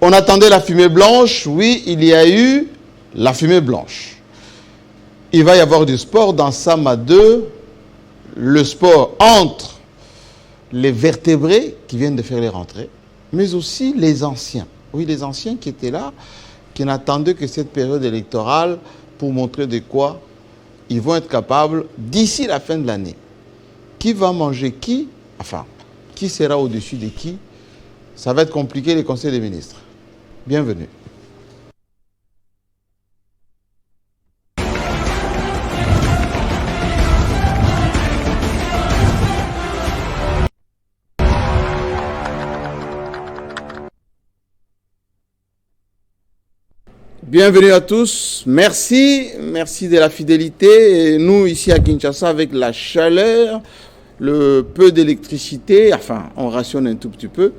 On attendait la fumée blanche. Oui, il y a eu la fumée blanche. Il va y avoir du sport dans Sama 2. Le sport entre les vertébrés qui viennent de faire les rentrées, mais aussi les anciens. Oui, les anciens qui étaient là, qui n'attendaient que cette période électorale pour montrer de quoi ils vont être capables d'ici la fin de l'année. Qui va manger qui? Enfin, qui sera au-dessus de qui? Ça va être compliqué, les conseils des ministres. Bienvenue. Bienvenue à tous. Merci de la fidélité. Et nous, ici à Kinshasa, avec la chaleur, le peu d'électricité, enfin, on rationne un tout petit peu.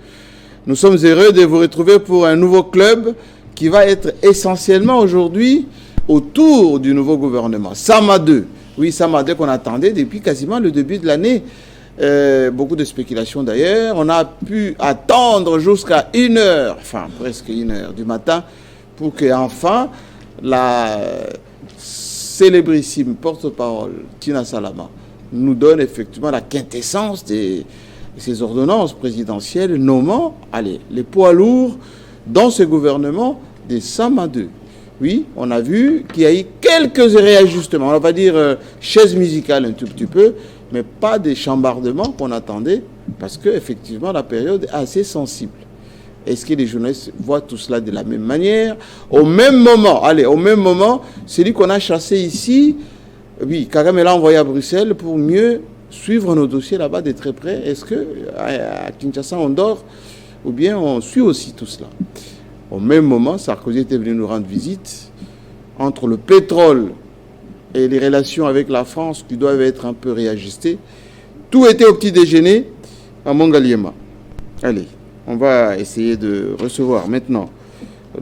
Nous sommes heureux de vous retrouver pour un nouveau club qui va être essentiellement aujourd'hui autour du nouveau gouvernement. Sama 2. Oui, Sama 2 qu'on attendait depuis quasiment le début de l'année. Beaucoup de spéculations d'ailleurs. On a pu attendre jusqu'à 1h, enfin presque 1h du matin, pour qu'enfin la célébrissime porte-parole Tina Salama nous donne effectivement la quintessence de ces ordonnances présidentielles nommant les poids lourds dans ce gouvernement des Sama 2. Oui, on a vu qu'il y a eu quelques réajustements, on va dire chaise musicale un tout petit peu, mais pas des chambardements qu'on attendait, parce qu'effectivement la période est assez sensible. Est-ce que les journalistes voient tout cela de la même manière? Au même moment, celui qu'on a chassé ici, oui, Kagame l'a envoyé à Bruxelles pour mieux suivre nos dossiers là-bas de très près. Est-ce qu'à Kinshasa, on dort ou bien on suit aussi tout cela? Au même moment, Sarkozy était venu nous rendre visite. Entre le pétrole et les relations avec la France qui doivent être un peu réajustées, tout était au petit déjeuner à Mongaliema. Allez. On va essayer de recevoir maintenant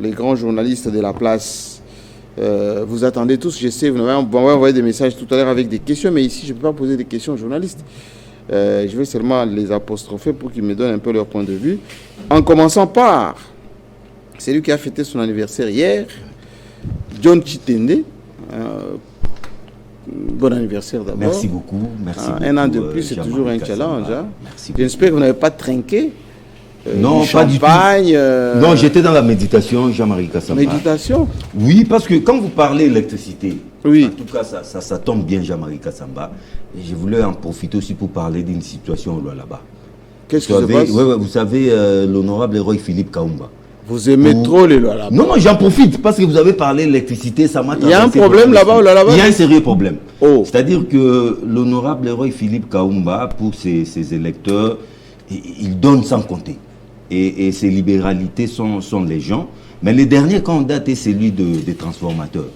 les grands journalistes de la place. Vous attendez tous, je sais, vous m'avez envoyé des messages tout à l'heure avec des questions, mais ici, je ne peux pas poser des questions aux journalistes. Je vais seulement les apostropher pour qu'ils me donnent un peu leur point de vue. En commençant par celui qui a fêté son anniversaire hier, John Chitende. Bon anniversaire d'abord. Merci beaucoup. Merci beaucoup, un an de plus, c'est toujours un challenge. Hein. J'espère que vous n'avez pas trinqué. Non, pas du tout. Non, j'étais dans la méditation, Jean-Marie Kassamba. Méditation? Oui, parce que quand vous parlez électricité, oui. En tout cas, ça tombe bien, Jean-Marie Kassamba. Et je voulais en profiter aussi pour parler d'une situation là-bas. Qu'est-ce qui se passe? Vous savez, l'honorable héros Philippe Kaumba. Vous aimez trop les lois là-bas? Non, j'en profite parce que vous avez parlé d'électricité, ça m'a traversé. Il y a un problème là-bas ou là-bas? Il y a un sérieux problème. Oh. C'est-à-dire que l'honorable héros Philippe Kaumba, pour ses électeurs, il donne sans compter. Et ses libéralités sont légion. Mais le dernier candidat est celui des transformateurs.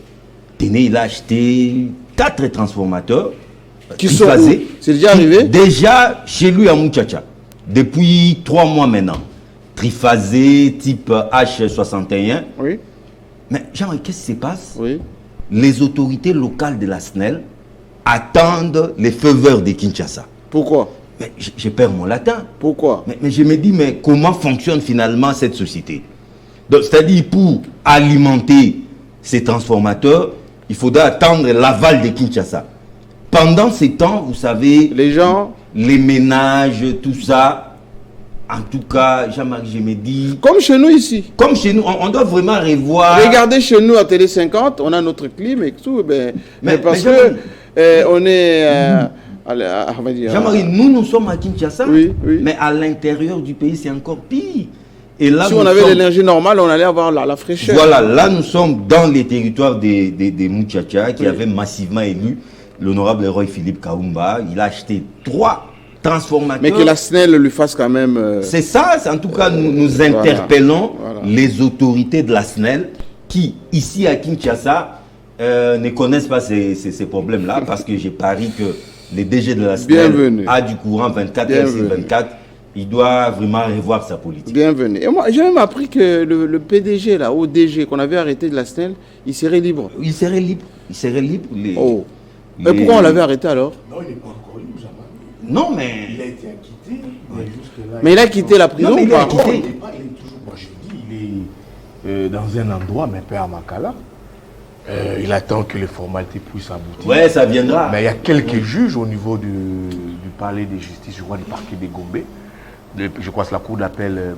Téné, il a acheté 4 transformateurs. Qui sont où? C'est déjà arrivé? Déjà chez lui à Mouchacha. Depuis 3 mois maintenant. Triphasé, type H61. Oui. Mais genre, qu'est-ce qui se passe? Oui. Les autorités locales de la SNEL attendent les feux verts de Kinshasa. Pourquoi? Mais je perds mon latin. Pourquoi? Mais je me dis, mais comment fonctionne finalement cette société? C'est-à-dire, pour alimenter ces transformateurs, il faudra attendre l'aval de Kinshasa. Pendant ces temps, vous savez, les gens, les ménages, tout ça, en tout cas, Jean-Marie, je me dis... Comme chez nous ici. Comme chez nous, on doit vraiment revoir... Regardez chez nous à Télé 50, on a notre clim et tout, mais parce que on est... Jean-Marie, nous sommes à Kinshasa, oui. Mais à l'intérieur du pays, c'est encore pire. Et là, si on avait l'énergie normale, on allait avoir la fraîcheur. Voilà, là, nous sommes dans les territoires des Mouchacha qui avaient massivement élu l'honorable héros Philippe Kaumba. Il a acheté 3 transformateurs. Mais que la SNEL lui fasse quand même... C'est ça, en tout cas, nous interpellons les autorités de la SNEL qui, ici à Kinshasa, ne connaissent pas ces problèmes-là parce que j'ai pari que les DG de la SNEL a du courant 24 heures sur 24. Il doit vraiment revoir sa politique. Bienvenue. Et moi, j'ai même appris que le PDG, là, au DG, qu'on avait arrêté de la SNEL, il serait libre. Il serait libre. Mais pourquoi on l'avait arrêté alors? Non, il n'est pas encore libre, jamais. Non, mais... Il a été acquitté. Mais il a quitté la prison ou pas? Il est toujours, moi je dis, dans un endroit, mais pas à Makala. Il attend que les formalités puissent aboutir. Ouais, ça viendra. Mais il y a quelques juges au niveau du palais de justice, je crois, du parquet de Gombe. Je crois que c'est la cour d'appel,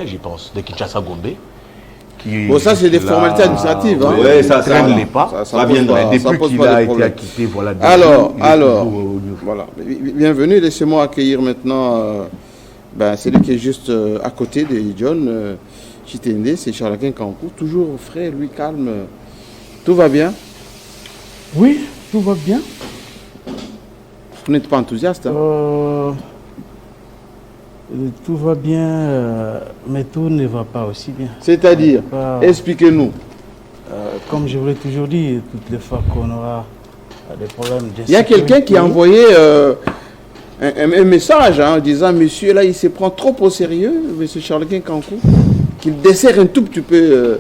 je pense, de Kinshasa-Gombe. Bon, ça, c'est des formalités administratives. Hein. Oui, ça ne pas. Ça viendra. Mais depuis qu'il a été acquitté, voilà. Alors, voilà. Bienvenue. Laissez-moi accueillir maintenant celui qui est juste à côté de John Chitende, c'est Charles Kankou, toujours frais, lui calme. Tout va bien? Oui, tout va bien. Vous n'êtes pas enthousiaste? Tout va bien, mais tout ne va pas aussi bien. C'est-à-dire, expliquez-nous. Comme je vous l'ai toujours dit, toutes les fois qu'on aura des problèmes de sécurité... Il y a quelqu'un qui a envoyé un message en disant, monsieur, là, il se prend trop au sérieux, monsieur Charles Kankou, qu'il dessert un tout petit peu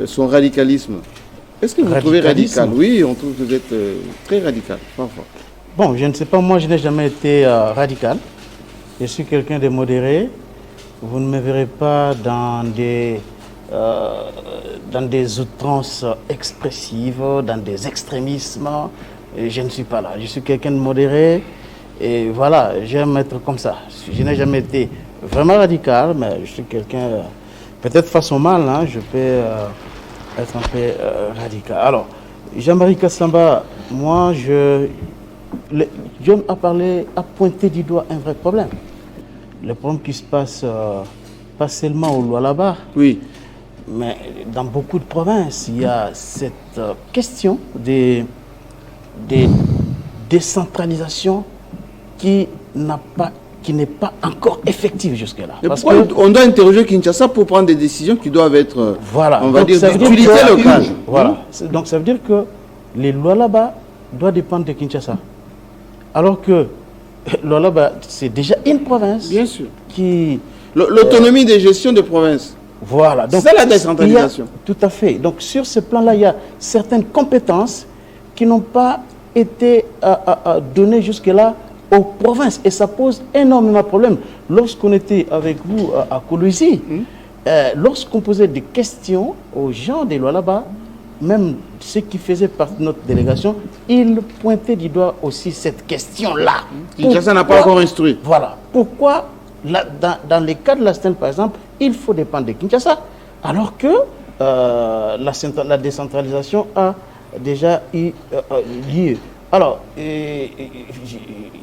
son radicalisme. Est-ce que vous trouvez radical? Oui, on trouve que vous êtes très radical, parfois. Bon, je ne sais pas, moi, je n'ai jamais été radical. Je suis quelqu'un de modéré. Vous ne me verrez pas dans des outrances expressives, dans des extrémismes. Et je ne suis pas là. Je suis quelqu'un de modéré. Et voilà, j'aime être comme ça. Je n'ai jamais été vraiment radical, mais je suis quelqu'un, peut-être façon mal, hein, je peux être un peu radical. Alors, Jean-Marie Kassamba, moi, John a pointé du doigt un vrai problème. Le problème qui se passe pas seulement au Lualaba, oui, mais dans beaucoup de provinces, il y a cette question des décentralisations qui n'est pas encore effective jusque-là. Pourquoi on doit interroger Kinshasa pour prendre des décisions qui doivent être, voilà. on va dire, d'utilité locale. Voilà. Donc ça veut dire que les lois là-bas doivent dépendre de Kinshasa. Alors que Lualaba, c'est déjà une province. Bien sûr. Qui... L'autonomie de gestion des provinces. Voilà. C'est la décentralisation. Tout à fait. Donc sur ce plan-là, il y a certaines compétences qui n'ont pas été données jusque-là aux provinces. Et ça pose énormément de problèmes. Lorsqu'on était avec vous à Kolwezi, lorsqu'on posait des questions aux gens des Lualaba, même ceux qui faisaient partie de notre délégation, ils pointaient du doigt aussi cette question-là. Kinshasa n'a pas encore instruit. Voilà. Pourquoi, dans les cas de la SNEL, par exemple, il faut dépendre de Kinshasa, alors que la décentralisation a déjà eu lieu. Alors, il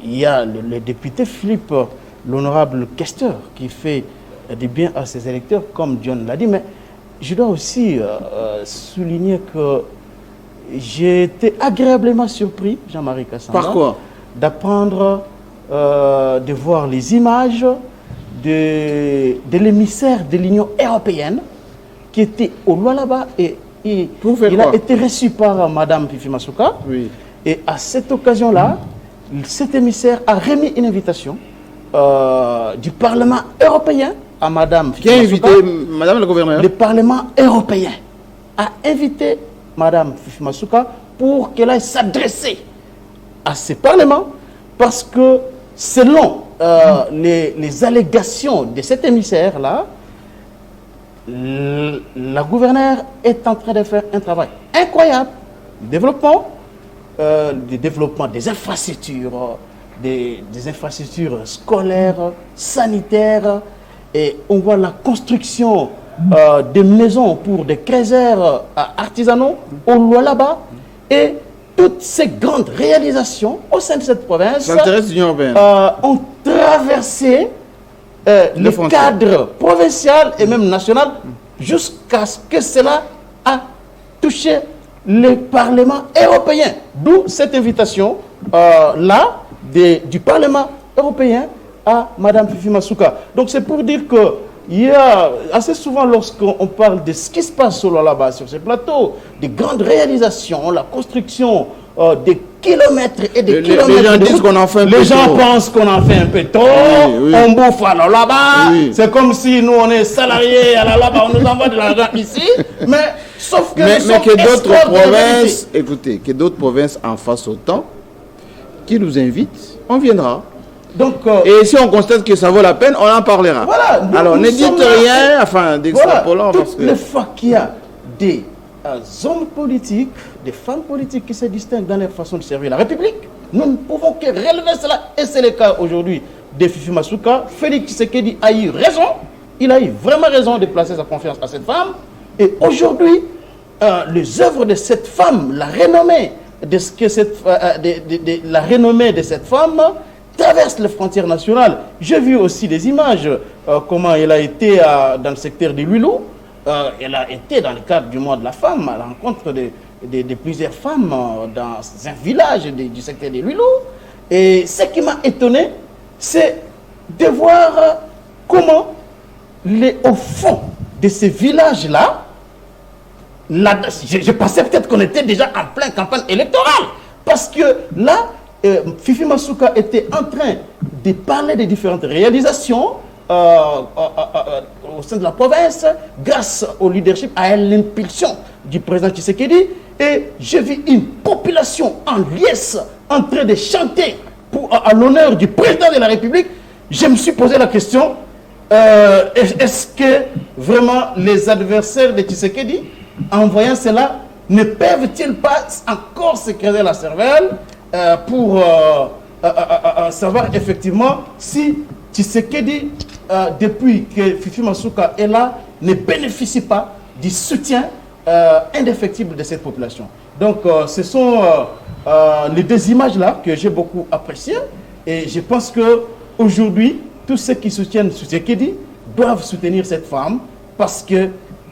y a le député Philippe, l'honorable questeur, qui fait du bien à ses électeurs, comme John l'a dit, mais je dois aussi souligner que j'ai été agréablement surpris, Jean-Marie Kassamba. Par quoi? D'apprendre, de voir les images de l'émissaire de l'Union européenne qui était au Lualaba et il a été reçu par Mme Fifi Masuka. Oui. Et à cette occasion-là, cet émissaire a remis une invitation du Parlement européen à Mme Fifi Masuka. Qui a invité Mme la gouverneure? Le Parlement européen a invité Mme Fifi Masuka pour qu'elle aille s'adresser à ce Parlement parce que selon les allégations de cet émissaire-là, la gouverneure est en train de faire un travail incroyable de développement des infrastructures, des infrastructures scolaires, sanitaires, et on voit la construction de maisons pour des créseurs artisanaux au Lualaba, et toutes ces grandes réalisations au sein de cette province ont traversé le cadre provincial et même national jusqu'à ce que cela a touché le Parlement européen. D'où cette invitation là du Parlement européen à Mme Fifi Masuka. Donc c'est pour dire que il y a assez souvent lorsqu'on parle de ce qui se passe sur là-bas, sur ces plateaux, des grandes réalisations, la construction des kilomètres et des kilomètres. Les gens disent qu'on en fait un peu trop. Les gens pensent qu'on en fait un peu trop. Oui. On bouffe à là-bas. Oui. C'est comme si nous, on est salariés à là-bas, on nous envoie de l'argent ici. Mais sauf que mais que d'autres provinces, écoutez, que d'autres provinces en fassent autant, qui nous invitent, on viendra. Donc, et si on constate que ça vaut la peine, on en parlera. Voilà. Alors, ne dites rien, enfin, d'extrapolant. Voilà, parce que... les fois qu'il y a des hommes politiques, des femmes politiques qui se distinguent dans leur façon de servir la République, nous ne pouvons que relever cela. Et c'est le cas aujourd'hui de Fifi Masuka. Félix Tshisekedi a eu raison. Il a eu vraiment raison de placer sa confiance à cette femme. Et aujourd'hui, les œuvres de cette femme, la renommée de cette femme traverse les frontières nationales. J'ai vu aussi des images, comment elle a été dans le secteur de Lulou. Elle a été dans le cadre du mois de la femme à la rencontre de plusieurs femmes dans un village du secteur de Lulou. Et ce qui m'a étonné, c'est de voir comment, au fond de ces villages-là, je pensais peut-être qu'on était déjà en pleine campagne électorale. Parce que là, Fifi Masuka était en train de parler des différentes réalisations au sein de la province, grâce au leadership, à l'impulsion du président Tshisekedi. Et j'ai vu une population en liesse en train de chanter à l'honneur du président de la République. Je me suis posé la question, est-ce que vraiment les adversaires de Tshisekedi, en voyant cela, ne peuvent-ils pas encore se creuser la cervelle pour savoir effectivement si Tshisekedi, depuis que Fifi Masuka est là, ne bénéficie pas du soutien indéfectible de cette population. Donc ce sont les deux images-là que j'ai beaucoup appréciées. Et je pense qu'aujourd'hui, tous ceux qui soutiennent Tshisekedi doivent soutenir cette femme parce que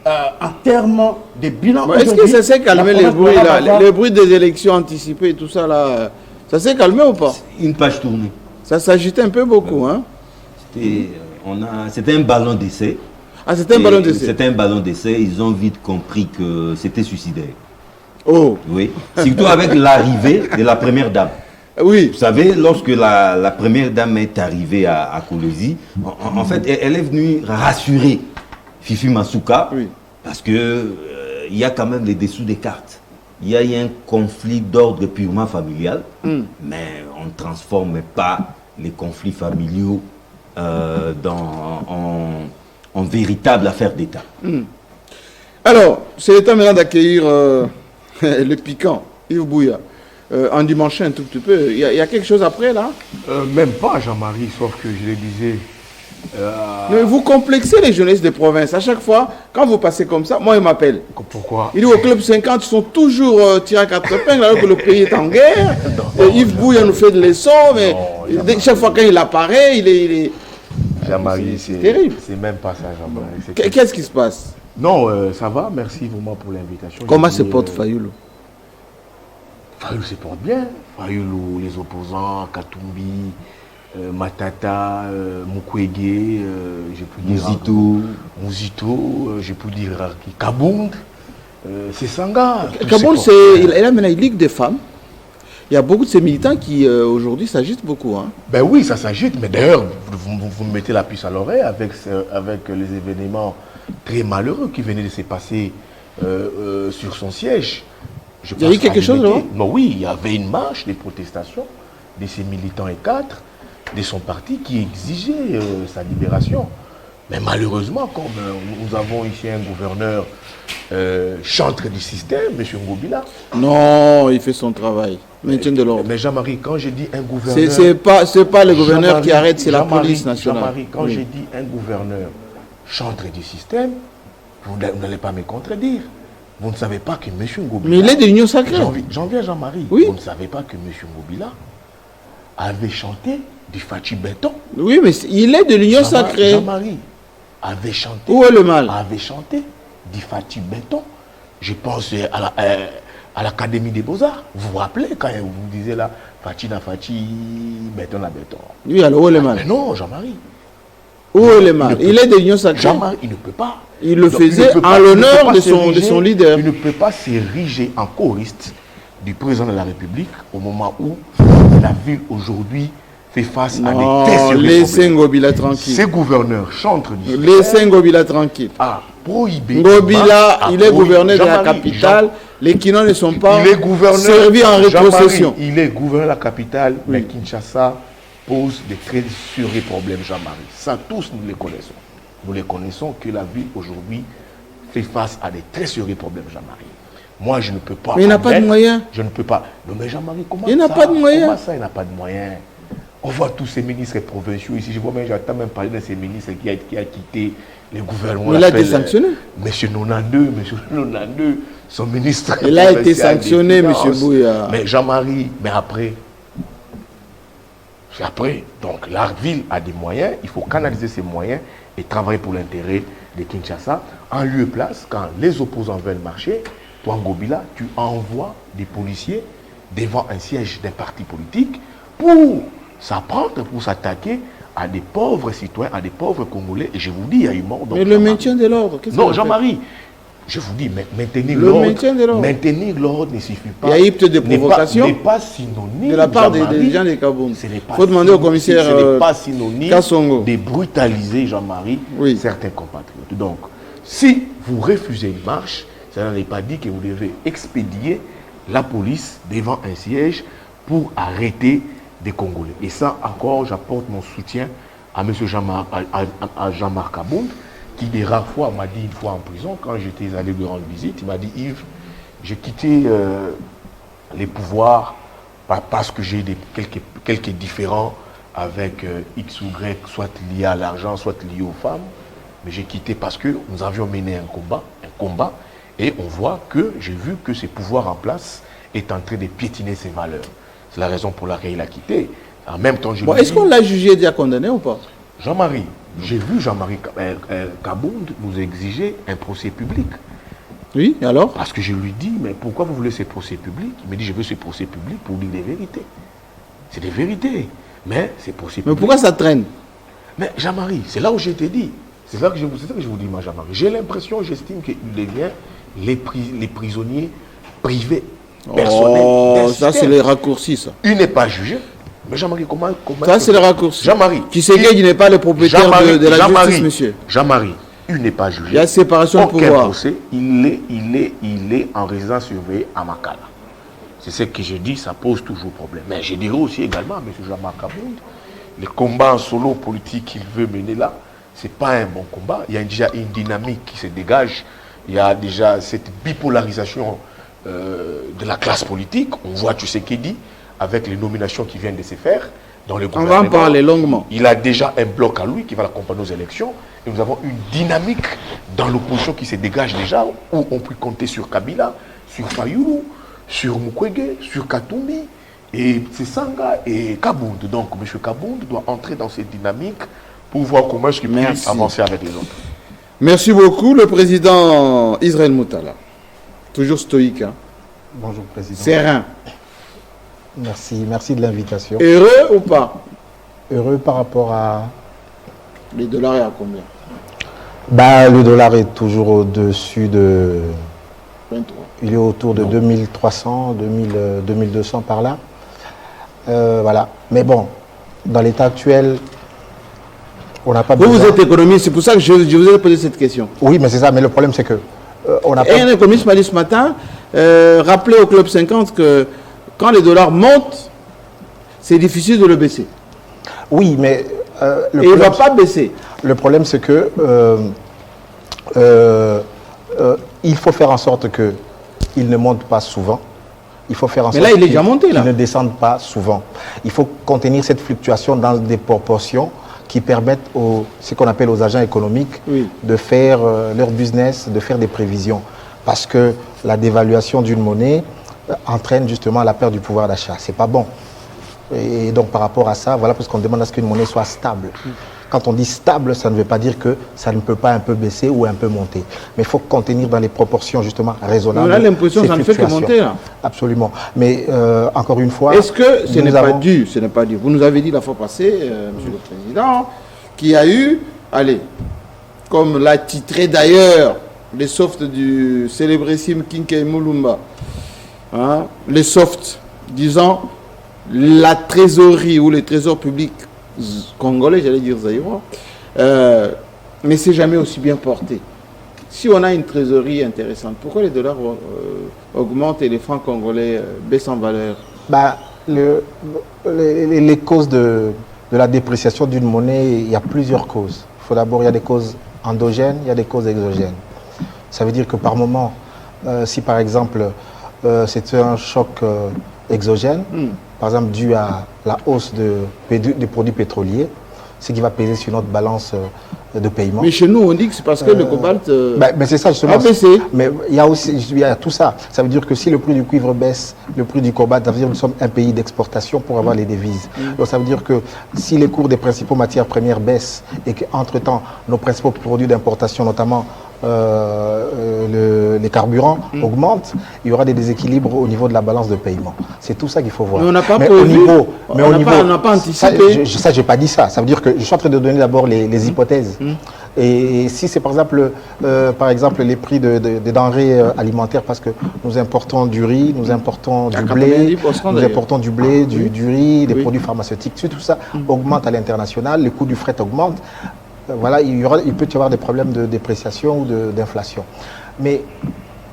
en termes de bilan... Est-ce que ça s'est calmé les bruits là, les bruits des élections anticipées et tout ça là, ça s'est calmé ou pas? Une page tournée. Ça s'agitait un peu beaucoup, hein? C'était un ballon d'essai. Ah, c'était un ballon d'essai. C'était un ballon d'essai. Ils ont vite compris que c'était suicidaire. Oh. Oui. Surtout avec l'arrivée de la première dame. Oui. Vous savez, lorsque la première dame est arrivée à Kolosi, en fait, elle est venue rassurer Fifi Masuka, oui. Parce que il y a quand même les dessous des cartes. Il y a un conflit d'ordre purement familial, mais on ne transforme pas les conflits familiaux en véritable affaire d'État. Alors, c'est le temps maintenant d'accueillir le piquant, Yves Bouya. En dimanche un tout petit peu. Il y a quelque chose après là? Même pas, Jean-Marie, sauf que je le disais. Mais vous complexez les jeunesses des provinces. À chaque fois, quand vous passez comme ça, moi, il m'appelle. Pourquoi? Il dit au club 50, ils sont toujours tirés à quatre épingles alors que le pays est en guerre. Yves Bouya nous fait de leçons, mais chaque fois quand il apparaît, il est... Jean-Marie, c'est terrible. C'est même pas ça, Jean-Marie. Qu'est-ce qui se passe? Non, ça va, merci vraiment pour l'invitation. Comment se porte Fayoulou? Fayoulou se porte bien. Fayoulou, les opposants, Katumbi, Matata, Mukwege, j'ai pu dire Mouzito, j'ai pu dire Kabound, c'est Sanga. Kabound, il a maintenant une ligue des femmes. Il y a beaucoup de ces militants qui aujourd'hui s'agitent beaucoup. Hein. Ben oui, ça s'agite, mais d'ailleurs, vous me mettez la puce à l'oreille avec les événements très malheureux qui venaient de se passer sur son siège. Il y a eu quelque chose là? Non, oui, il y avait une marche, des protestations de ces militants et cadres de son parti qui exigeait sa libération. Mais malheureusement, comme nous avons ici un gouverneur chantre du système, M. Ngobila. Non, il fait son travail. Maintien de l'ordre. Mais Jean-Marie, quand je dis un gouverneur... C'est pas le gouverneur qui arrête, c'est la police nationale. Jean-Marie, quand je dis un gouverneur chantre du système, vous n'allez pas me contredire. Vous ne savez pas que M. Ngobila... Mais il est de l'Union sacrée. J'en viens, Jean-Marie. Oui. Vous ne savez pas que M. Ngobila avait chanté du Fachi Béton. Oui, mais il est de l'Union sacrée. Jean-Marie avait chanté... Où est le mal? Avait chanté du Fachi Béton. Je pense à l'Académie des Beaux-Arts. Vous vous rappelez quand vous disiez là, Fachi na Fachi, Béton na Béton. Oui, alors où est le mal? Mais non, Jean-Marie. Où est le mal? Il est de l'Union sacrée. Jean-Marie, il ne peut pas. Il le faisait en l'honneur de son leader. Il ne peut pas s'ériger en choriste du président de la République au moment où la ville aujourd'hui fait face à des tests. Laissez Ngobila tranquille. Ces gouverneurs chantrent du système. Laissez Ngobila tranquille. Prohibé. Ngobila, il est gouverneur de la capitale. Les Kinons ne sont pas servis en rétrocession. Il est gouverneur de la capitale, mais Kinshasa pose de très sérieux problèmes, Jean-Marie. Ça, tous, nous les connaissons. Nous les connaissons que la ville, aujourd'hui, fait face à des très sérieux problèmes, Jean-Marie. Moi, je ne peux pas... Mais il n'a pas de moyens. Je ne peux pas... Non, mais Jean-Marie, comment ça? Il n'a pas de moyens. Comment ça, il n'a pas de moyens? On voit tous ces ministres provinciaux ici. Je vois même, j'entends même parler de ces ministres qui a quitté les gouvernements. Il a été sanctionné. Monsieur 92, son ministre... Il a été sanctionné, Monsieur Bouya. Mais Jean-Marie, mais après... C'est après. Donc, la ville a des moyens. Il faut canaliser ces moyens et travailler pour l'intérêt de Kinshasa. En lieu et place, quand les opposants veulent marcher, toi, Ngobila, tu envoies des policiers devant un siège d'un parti politique pour s'apprendre, pour s'attaquer à des pauvres citoyens, à des pauvres Congolais. Et je vous dis, il y a eu mort. Mais le maintien de l'ordre, qu'est-ce que non, Jean-Marie, je vous dis, maintenir l'ordre ne suffit pas. Il y a eu peut-être des provocations. N'est pas synonyme de la part des gens des Kaboun. Il faut demander au commissaire ce n'est pas synonyme Kassongo de brutaliser, Jean-Marie, oui, certains compatriotes. Donc, si vous refusez une marche, ça n'est pas dit que vous devez expédier la police devant un siège pour arrêter des Congolais. Et ça, encore, j'apporte mon soutien à M. Jean-Marc Kabound, qui des rares fois m'a dit une fois en prison, quand j'étais allé lui rendre visite, il m'a dit, Yves, j'ai quitté les pouvoirs parce que j'ai quelques différends avec X ou Y, soit liés à l'argent, soit liés aux femmes, mais j'ai quitté parce que nous avions mené un combat, et on voit que j'ai vu que ce pouvoir en place est en train de piétiner ses valeurs. C'est la raison pour laquelle il a quitté. En même temps, est-ce qu'on l'a jugé et déjà condamné ou pas? Jean-Marie, j'ai vu Jean-Marie Kabound nous exiger un procès public. Oui, et alors? Parce que je lui dis, mais pourquoi vous voulez ce procès public? Il me dit, je veux ce procès public pour dire des vérités. C'est des vérités. Mais c'est procès public. Mais pourquoi ça traîne? Mais Jean-Marie, c'est là où je t'ai dit. C'est ça que je vous dis, moi, Jean-Marie. J'ai l'impression, j'estime qu'il devient les prisonniers privés, personnels. Oh, ça c'est les raccourcis, ça. Il n'est pas jugé. Mais Jean-Marie, comment ça c'est le raccourci. Jean-Marie. Qui sait qu'il n'est pas le propriétaire de la justice, monsieur. Jean-Marie, il n'est pas jugé. Il y a séparation de pouvoir. Procès, il est en résidence surveillée à Makala. C'est ce que je dis, ça pose toujours problème. Mais je dirais aussi également à M. Jean-Marc Kabound, le combat en solo politique qu'il veut mener là, ce n'est pas un bon combat. Il y a déjà une dynamique qui se dégage. Il y a déjà cette bipolarisation de la classe politique. On voit Tshisekedi avec les nominations qui viennent de se faire dans le gouvernement. On va en parler longuement. Il a déjà un bloc à lui qui va l'accompagner aux élections. Et nous avons une dynamique dans l'opposition qui se dégage déjà, où on peut compter sur Kabila, sur Fayoulou, sur Mukwege, sur Katumbi, et Tsesanga et Kabound. Donc M. Kabound doit entrer dans cette dynamique pour voir comment est-ce qu'il peut avancer avec les autres. Merci beaucoup, le président Israël Moutala. Toujours stoïque. Hein? Bonjour, président. Serein. Merci de l'invitation. Heureux ou pas? Heureux par rapport à... Les dollars est à combien? Le dollar est toujours au-dessus de... 23. Il est autour de 2300, 2200 par là. Voilà. Mais bon, dans l'état actuel, on n'a pas besoin... Vous êtes économiste, c'est pour ça que je vous ai posé cette question. Oui, mais c'est ça. Mais le problème, c'est que... on n'a pas... Et un économiste m'a dit ce matin, rappelez au Club 50 que quand les dollars montent, c'est difficile de le baisser. Oui, mais... et il ne va pas baisser. Le problème, c'est que il faut faire en sorte qu'il ne monte pas souvent. Il faut faire en sorte il est déjà monté, là. qu'il ne descende pas souvent. Il faut contenir cette fluctuation dans des proportions qui permettent ce qu'on appelle aux agents économiques de faire leur business, de faire des prévisions. Parce que la dévaluation d'une monnaie entraîne justement la perte du pouvoir d'achat. Ce n'est pas bon. Et donc par rapport à ça, voilà parce qu'on demande à ce qu'une monnaie soit stable. Quand on dit stable, ça ne veut pas dire que ça ne peut pas un peu baisser ou un peu monter. Mais il faut contenir dans les proportions justement raisonnables. On a l'impression que ça ne fait que monter là. Absolument. Mais encore une fois... Est-ce que ce n'est pas dû? Ce n'est pas dû. Vous nous avez dit la fois passée, Monsieur le Président, qu'il y a eu, comme l'a titré d'ailleurs les softs du célébrissime Kinké Moulumba, hein, les softs disant la trésorerie ou les trésors publics congolais, j'allais dire zaïrois, mais c'est jamais aussi bien porté. Si on a une trésorerie intéressante, pourquoi les dollars augmentent et les francs congolais baissent en valeur? Les causes de de la dépréciation d'une monnaie, il y a plusieurs causes. Il y a des causes endogènes, il y a des causes exogènes. Ça veut dire que par moment, si par exemple c'est un choc exogène, par exemple dû à la hausse des produits pétroliers, ce qui va peser sur notre balance de paiement. Mais chez nous, on dit que c'est parce que le cobalt mais c'est ça justement. a baissé. Mais il y a tout ça. Ça veut dire que si le prix du cuivre baisse, le prix du cobalt, ça veut dire que nous sommes un pays d'exportation pour avoir les devises. Donc ça veut dire que si les cours des principaux matières premières baissent et qu'entre-temps, nos principaux produits d'importation, notamment les carburants, augmentent, il y aura des déséquilibres au niveau de la balance de paiement. C'est tout ça qu'il faut voir. Mais on n'a pas on n'a pas anticipé. Ça, j'ai pas dit ça. Ça veut dire que je suis en train de donner d'abord les hypothèses. Et si c'est par exemple les prix des denrées alimentaires, parce que nous importons du riz, nous importons du blé, du riz, des produits pharmaceutiques, tout ça augmente à l'international, le coût du fret augmente. Voilà, il peut y avoir des problèmes de dépréciation ou d'inflation. Mais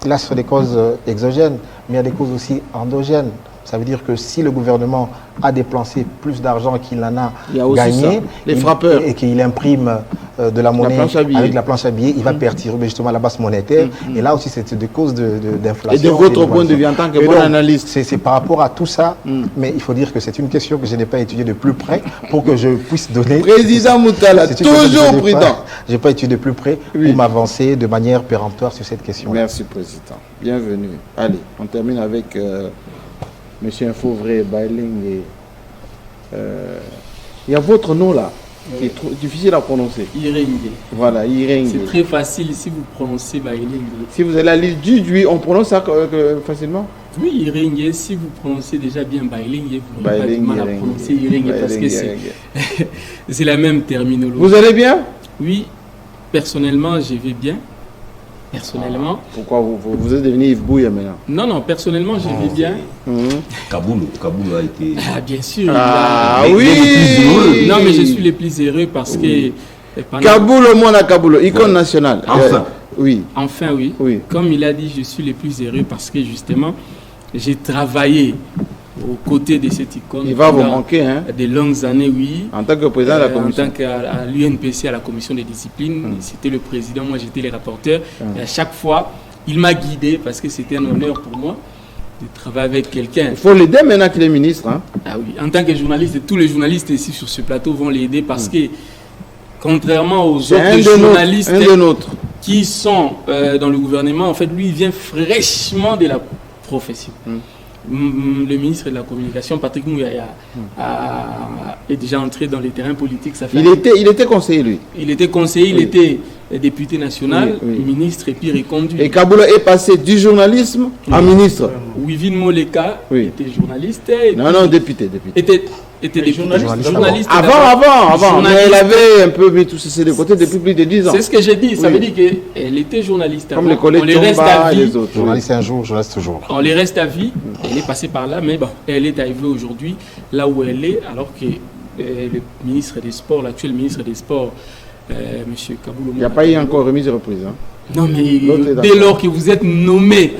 là, ce sont des causes exogènes, mais il y a des causes aussi endogènes. Ça veut dire que si le gouvernement a dépensé plus d'argent qu'il en a gagné, et qu'il imprime de la monnaie avec la planche à billets, il va perturber justement la base monétaire. Et là aussi, c'est des causes d'inflation. Et de votre point de vue en tant que bon analyste, c'est par rapport à tout ça, mais il faut dire que c'est une question que je n'ai pas étudiée de plus près pour que je puisse donner... Président Moutala, toujours prudent. Je n'ai pas étudié de plus près pour m'avancer de manière péremptoire sur cette question. Merci, Président. Bienvenue. Allez, on termine avec... Monsieur Infovré, Bailing, il y a votre nom là, qui est trop difficile à prononcer. Irengue. Voilà, Irengue. C'est très facile si vous prononcez Bailing. Si vous allez à l'île du, on prononce ça facilement? Oui, Irengue, si vous prononcez déjà bien Bailing, vous n'avez pas du mal à prononcer Irengue parce que c'est la même terminologie. Vous allez bien? Oui, personnellement, je vais bien. Personnellement. Pourquoi vous êtes devenu Yves Bouya maintenant? Non, personnellement, je vais bien. Kaboul a été... Ah, bien sûr. Oui. Non, mais je suis le plus heureux parce que... Kaboul, mon à Kaboul, icône nationale. Enfin. Oui. Enfin, oui. Comme il a dit, je suis le plus heureux parce que justement, j'ai travaillé aux côtés de cette icône. Il va vous manquer, hein? Des longues années, oui. En tant que président de la commission. En tant qu'à l'UNPC, à la commission des disciplines, c'était le président, moi j'étais le rapporteur. Et à chaque fois, il m'a guidé parce que c'était un honneur pour moi de travailler avec quelqu'un. Il faut l'aider maintenant qu'il est ministre. Hein? Ah oui, en tant que journaliste, tous les journalistes ici sur ce plateau vont l'aider parce que, contrairement aux autres journalistes qui sont dans le gouvernement, en fait, lui, il vient fraîchement de la profession. Le ministre de la Communication, Patrick Mouyaya, est déjà entré dans les terrains politiques. Il était conseiller, lui. Il était conseiller, il était député national, ministre et puis reconduit. Et Kaboula est passé du journalisme à ministre. Wivine Moleka était journaliste. Non, député. Était journaliste. Avant. Mais elle avait un peu mis tout ceci de côté depuis plus de 10 ans. C'est ce que j'ai dit. Ça veut dire qu'elle était journaliste avant. Comme les collègues Tomba et les autres. Journaliste un jour, journaliste toujours. On les reste à vie. Elle est passée par là, mais bon, elle est arrivée aujourd'hui là où elle est, alors que le ministre des Sports, l'actuel ministre des Sports, M. Kaboul. Il n'y a pas eu encore remise et reprise. Hein. Non, mais dès lors que vous êtes nommé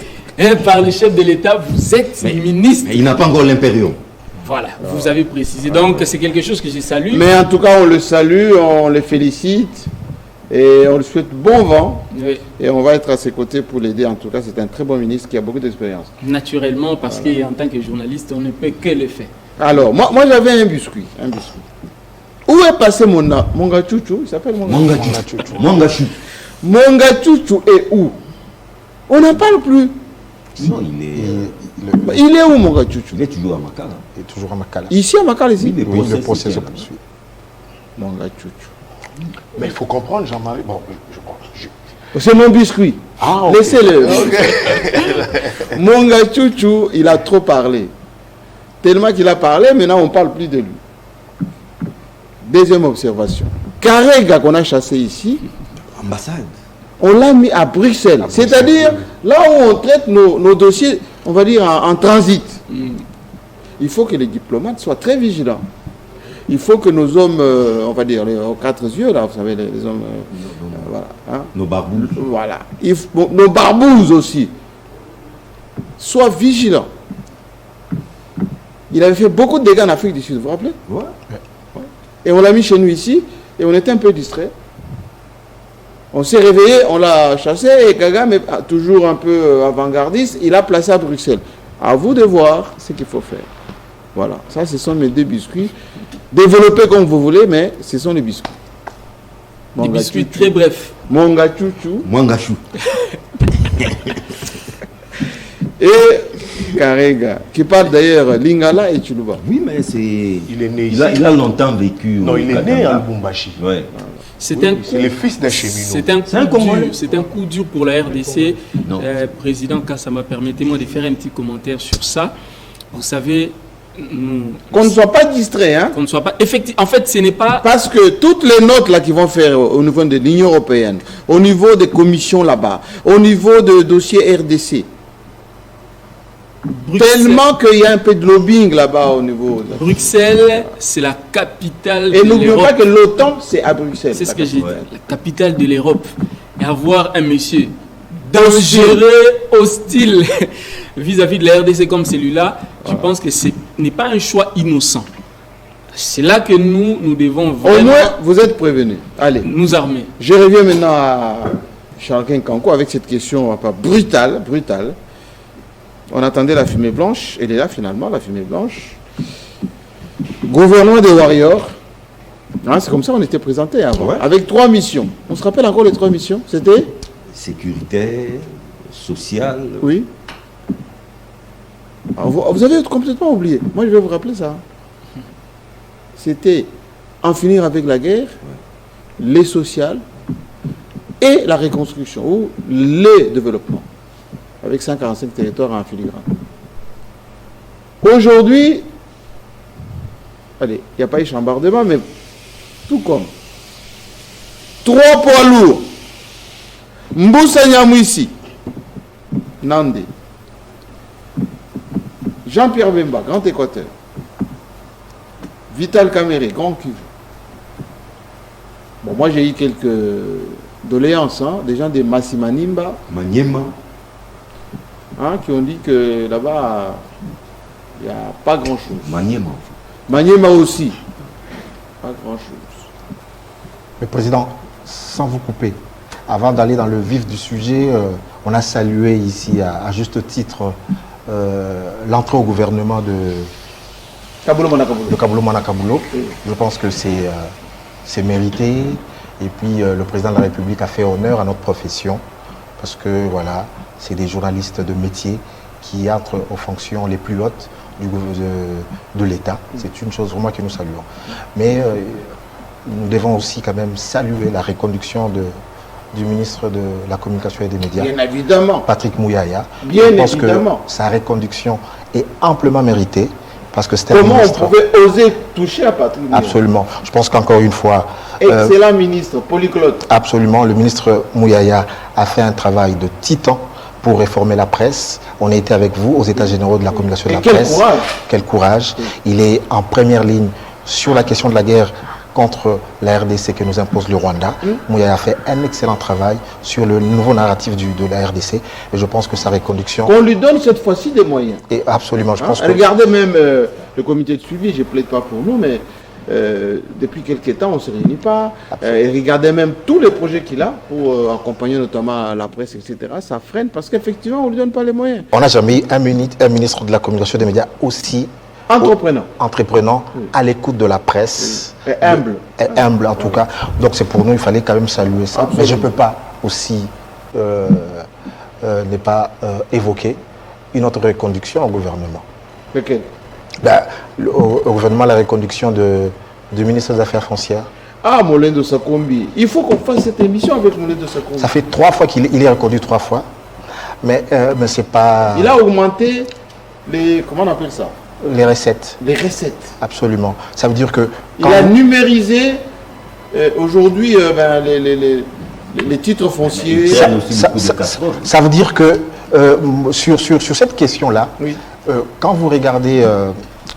par le chef de l'État, vous êtes ministre. Il n'a pas encore l'impérium. Voilà, vous avez précisé. Donc, c'est quelque chose que je salue. Mais en tout cas, on le salue, on le félicite et on lui souhaite bon vent. Oui. Et on va être à ses côtés pour l'aider. En tout cas, c'est un très bon ministre qui a beaucoup d'expérience. Naturellement, parce qu'en tant que journaliste, on ne peut que le faire. Alors, moi j'avais un biscuit. Où est passé mon gars Chouchou? Il s'appelle Monga Chouchou. Monga Chouchou est où? On n'en parle plus. Non, il est où, Monga Chouchou? Il est toujours à Makala. Il est toujours à Makala. Ici à Makala, ici? Oui, le procès se poursuit. Monga Chouchou. Mais il faut comprendre, Jean-Marie. Bon, c'est mon biscuit. Okay. Laissez-le. Monga Chouchou, il a trop parlé. Tellement qu'il a parlé, maintenant on ne parle plus de lui. Deuxième observation. Karega qu'on a chassé ici, ambassade, on l'a mis à Bruxelles. C'est-à-dire là où on traite nos dossiers, on va dire en transit. Il faut que les diplomates soient très vigilants. Il faut que nos hommes, on va dire, aux 4 yeux, là, vous savez, les hommes... voilà, hein, nos barbouzes. Voilà. Nos barbouzes aussi. Soient vigilants. Il avait fait beaucoup de dégâts en Afrique du Sud, vous vous rappelez? Ouais. Et on l'a mis chez nous ici, et on était un peu distrait. On s'est réveillé, on l'a chassé, et Kagame, toujours un peu avant-gardiste, il l'a placé à Bruxelles. À vous de voir ce qu'il faut faire. Voilà, ça ce sont mes 2 biscuits. Développez comme vous voulez, mais ce sont les biscuits. Des biscuits très brefs. Monga chouchou. Monga chou. Et Karega, qui parle d'ailleurs Lingala et Tchoulouba. Oui, mais c'est... Il est né ici. Il a longtemps vécu. Non, il est né à Lubumbashi. Ouais. C'est le fils d'un cheminot. C'est un coup dur pour la RDC. Président Kassama, permettez-moi de faire un petit commentaire sur ça. Vous savez... Qu'on ne soit pas distrait, hein. Qu'on ne soit pas... Effectivement, en fait, ce n'est pas... Parce que toutes les notes là qui vont faire au niveau de l'Union européenne, au niveau des commissions là-bas, au niveau de dossiers RDC, tellement qu'il y a un peu de lobbying là-bas au niveau... Bruxelles, c'est la capitale de l'Europe. Et n'oublions pas que l'OTAN, c'est à Bruxelles. C'est ce que j'ai dit. La capitale de l'Europe. Et avoir un monsieur dangereux, hostile vis-à-vis de la RDC comme celui-là, je pense que ce n'est pas un choix innocent. C'est là que nous devons vraiment... Au moins, vous êtes prévenus. Allez. Nous armer. Je reviens maintenant à Charles Kanko avec cette question brutale. On attendait la fumée blanche. Elle est là finalement, la fumée blanche. Gouvernement des Warriors. Hein, c'est comme ça qu'on était présenté avant. Ouais. Avec 3 missions. On se rappelle encore les 3 missions? C'était sécurité, sociale. Oui. Alors, vous avez complètement oublié. Moi, je vais vous rappeler ça. C'était en finir avec la guerre, les sociales et la reconstruction, ou les développements, avec 145 territoires en filigrane. Aujourd'hui, allez, il n'y a pas eu chambardement, mais tout comme 3 poids lourds. Mboussa Nyamouissi, Nandé, Jean-Pierre Bemba, Grand Équateur, Vital Kamere, Grand Kivu. Bon, moi j'ai eu quelques doléances, hein, des gens de Massimanimba, Maniema, hein, qui ont dit que là-bas, il n'y a pas grand-chose. Maniema aussi, pas grand-chose. Mais Président, sans vous couper, avant d'aller dans le vif du sujet, on a salué ici à juste titre l'entrée au gouvernement de Kabulo Manakabulo. Je pense que c'est mérité. Et puis le président de la République a fait honneur à notre profession parce que voilà, c'est des journalistes de métier qui entrent aux fonctions les plus hautes de l'État. C'est une chose vraiment que nous saluons. Mais nous devons aussi quand même saluer la reconduction du ministre de la Communication et des Médias, bien évidemment, Patrick Mouyaya. Bien Je pense évidemment que sa reconduction est amplement méritée parce que c'était un ministre... Comment on pouvait oser toucher à Patrick Mouyaya? Absolument. Je pense qu'encore une fois... Excellent ministre, polyglotte. Absolument. Le ministre Mouyaya a fait un travail de titan pour réformer la presse. On a été avec vous aux États généraux de la communication de la presse. Quel courage. Quel courage. Il est en première ligne sur la question de la guerre contre la RDC que nous impose le Rwanda. Mouyaya a fait un excellent travail sur le nouveau narratif de la RDC et je pense que sa reconduction... Qu'on lui donne cette fois-ci des moyens. Et absolument, je pense que... Regardez même le comité de suivi, je ne plaide pas pour nous, mais depuis quelques temps, on ne se réunit pas. Et regardez même tous les projets qu'il a pour accompagner notamment la presse, etc. Ça freine parce qu'effectivement, on ne lui donne pas les moyens. On n'a jamais eu un ministre de la communication des médias aussi... Entreprenant, oui, à l'écoute de la presse. Oui. Et humble. Et humble en tout cas. Donc c'est pour nous, il fallait quand même saluer ça. Absolument. Mais je ne peux pas aussi ne pas évoquer une autre reconduction au gouvernement. Lequel? Au gouvernement, la reconduction du ministre des Affaires foncières. Ah, Molendo Sakombi. Il faut qu'on fasse cette émission avec Molendo Sakombi. Ça fait 3 fois qu'il est reconduit 3 fois. Mais c'est pas... Il a augmenté les... Comment on appelle ça? Les recettes. Les recettes. Absolument. Ça veut dire que... Il a numérisé aujourd'hui les titres fonciers. Ça veut dire que sur cette question-là, oui, quand vous regardez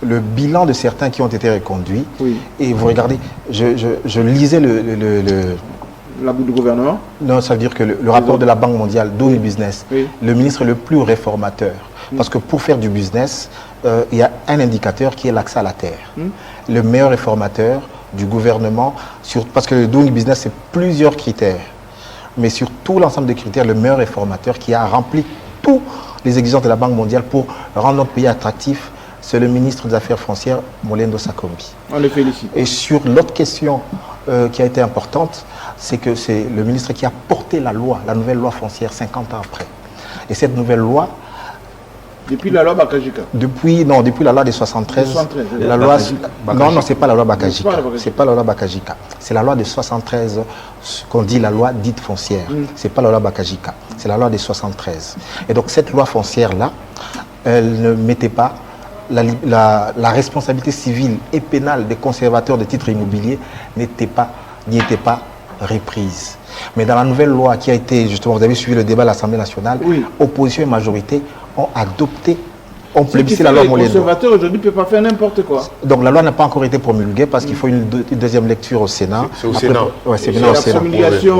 le bilan de certains qui ont été reconduits, oui, et vous regardez, je lisais la bout du gouvernement. Non, ça veut dire que le rapport de la Banque mondiale, Doing Business, oui, le ministre le plus réformateur. Parce que pour faire du business, il y a un indicateur qui est l'accès à la terre. Le meilleur réformateur, du gouvernement, parce que le doing business, c'est plusieurs critères. Mais sur tout l'ensemble des critères, le meilleur réformateur qui a rempli tous les exigences de la Banque mondiale pour rendre notre pays attractif, c'est le ministre des Affaires foncières, Molendo Sakombi. On le félicite. Et sur l'autre question qui a été importante, c'est que c'est le ministre qui a porté la loi, la nouvelle loi foncière 50 ans après. Et cette nouvelle loi... Depuis la loi Bakajika. Depuis la loi de 73. La loi, non, c'est pas la loi Bakajika. C'est pas la loi Bakajika. C'est la loi de 73 qu'on dit la loi dite foncière. C'est pas la loi Bakajika. C'est la loi de 73. Et donc cette loi foncière-là, elle ne mettait pas la responsabilité civile et pénale des conservateurs de titres immobiliers n'y était pas reprise. Mais dans la nouvelle loi qui a été, justement, vous avez suivi le débat à l'Assemblée nationale, opposition et majorité ont adopté, ont plébiscité la loi Molendo. Les conservateurs aujourd'hui ne peuvent pas faire n'importe quoi. Donc la loi n'a pas encore été promulguée parce qu'il faut une deuxième lecture au Sénat. C'est au Sénat. Oui, c'est bien au Sénat.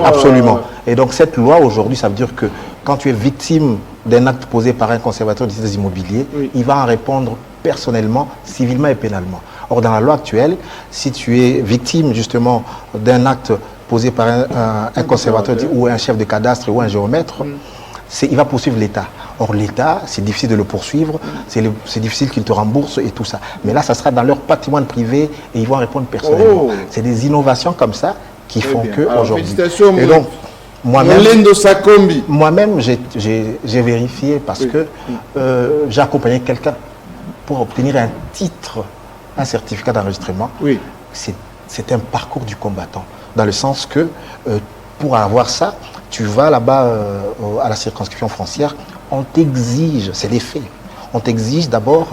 Absolument. Et donc cette loi aujourd'hui, ça veut dire que quand tu es victime d'un acte posé par un conservateur de titres immobiliers, il va en répondre personnellement, civilement et pénalement. Or, dans la loi actuelle, si tu es victime justement d'un acte posé par un conservateur ou un chef de cadastre ou un géomètre, il va poursuivre l'État. Or, l'État, c'est difficile de le poursuivre, c'est difficile qu'il te rembourse et tout ça. Mais là, ça sera dans leur patrimoine privé et ils vont répondre personnellement. C'est des innovations comme ça qui font qu'aujourd'hui. Félicitations, et donc, moi-même, j'ai vérifié parce que j'ai accompagné quelqu'un pour obtenir un titre, un certificat d'enregistrement. C'est un parcours du combattant. Dans le sens que pour avoir ça, tu vas là-bas à la circonscription foncière, on t'exige, c'est des faits, on t'exige d'abord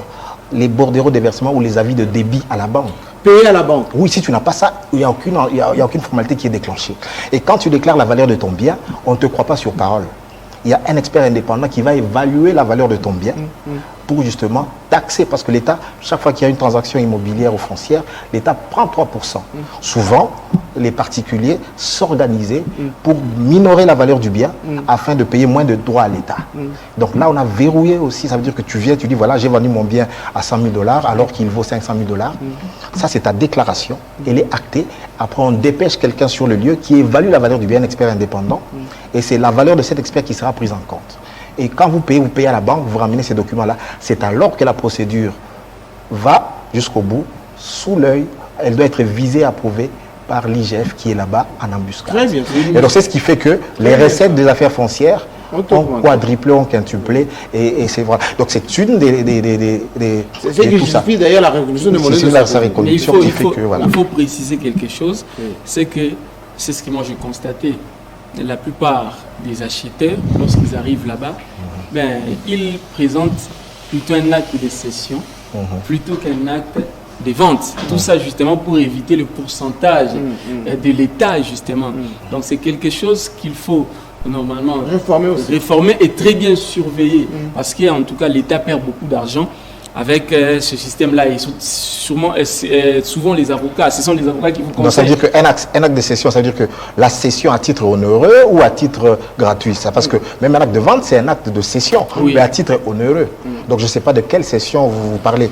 les bordereaux de versement ou les avis de débit à la banque. Payer à la banque. Oui, si tu n'as pas ça, il n'y a aucune formalité qui est déclenchée. Et quand tu déclares la valeur de ton bien, on ne te croit pas sur parole. Il y a un expert indépendant qui va évaluer la valeur de ton bien pour justement taxer. Parce que l'État, chaque fois qu'il y a une transaction immobilière ou foncière, l'État prend 3%. Souvent, les particuliers s'organisaient pour minorer la valeur du bien afin de payer moins de droits à l'État. Donc là, on a verrouillé aussi. Ça veut dire que tu viens, tu dis, voilà, j'ai vendu mon bien à 100 000 $ alors qu'il vaut 500 000 $. Ça, c'est ta déclaration. Elle est actée. Après, on dépêche quelqu'un sur le lieu qui évalue la valeur du bien, un expert indépendant. Et c'est la valeur de cet expert qui sera prise en compte. Et quand vous payez à la banque, vous ramenez ces documents-là. C'est alors que la procédure va jusqu'au bout, sous l'œil. Elle doit être visée, approuvée par l'IGF qui est là-bas en embuscade. Très bien. Et donc c'est ce qui fait que les recettes des affaires foncières ont quadruplé, ont quintuplé. Et c'est vrai. Donc c'est une des c'est ce qui justifie d'ailleurs la révolution de Molendo. Il faut préciser quelque chose. C'est que, c'est ce que moi j'ai constaté. La plupart des acheteurs, lorsqu'ils arrivent là-bas, ils présentent plutôt un acte de cession plutôt qu'un acte de vente. Tout ça justement pour éviter le pourcentage de l'État justement. Donc c'est quelque chose qu'il faut normalement réformer et très bien surveiller parce qu'en tout cas l'État perd beaucoup d'argent avec ce système-là. Et souvent les avocats, ce sont les avocats qui vous conseillent. Donc ça veut dire qu'un acte de cession, ça veut dire que la cession à titre onéreux ou à titre gratuit. Ça, parce que même un acte de vente, c'est un acte de cession, mais à titre onéreux. Donc je ne sais pas de quelle cession vous parlez.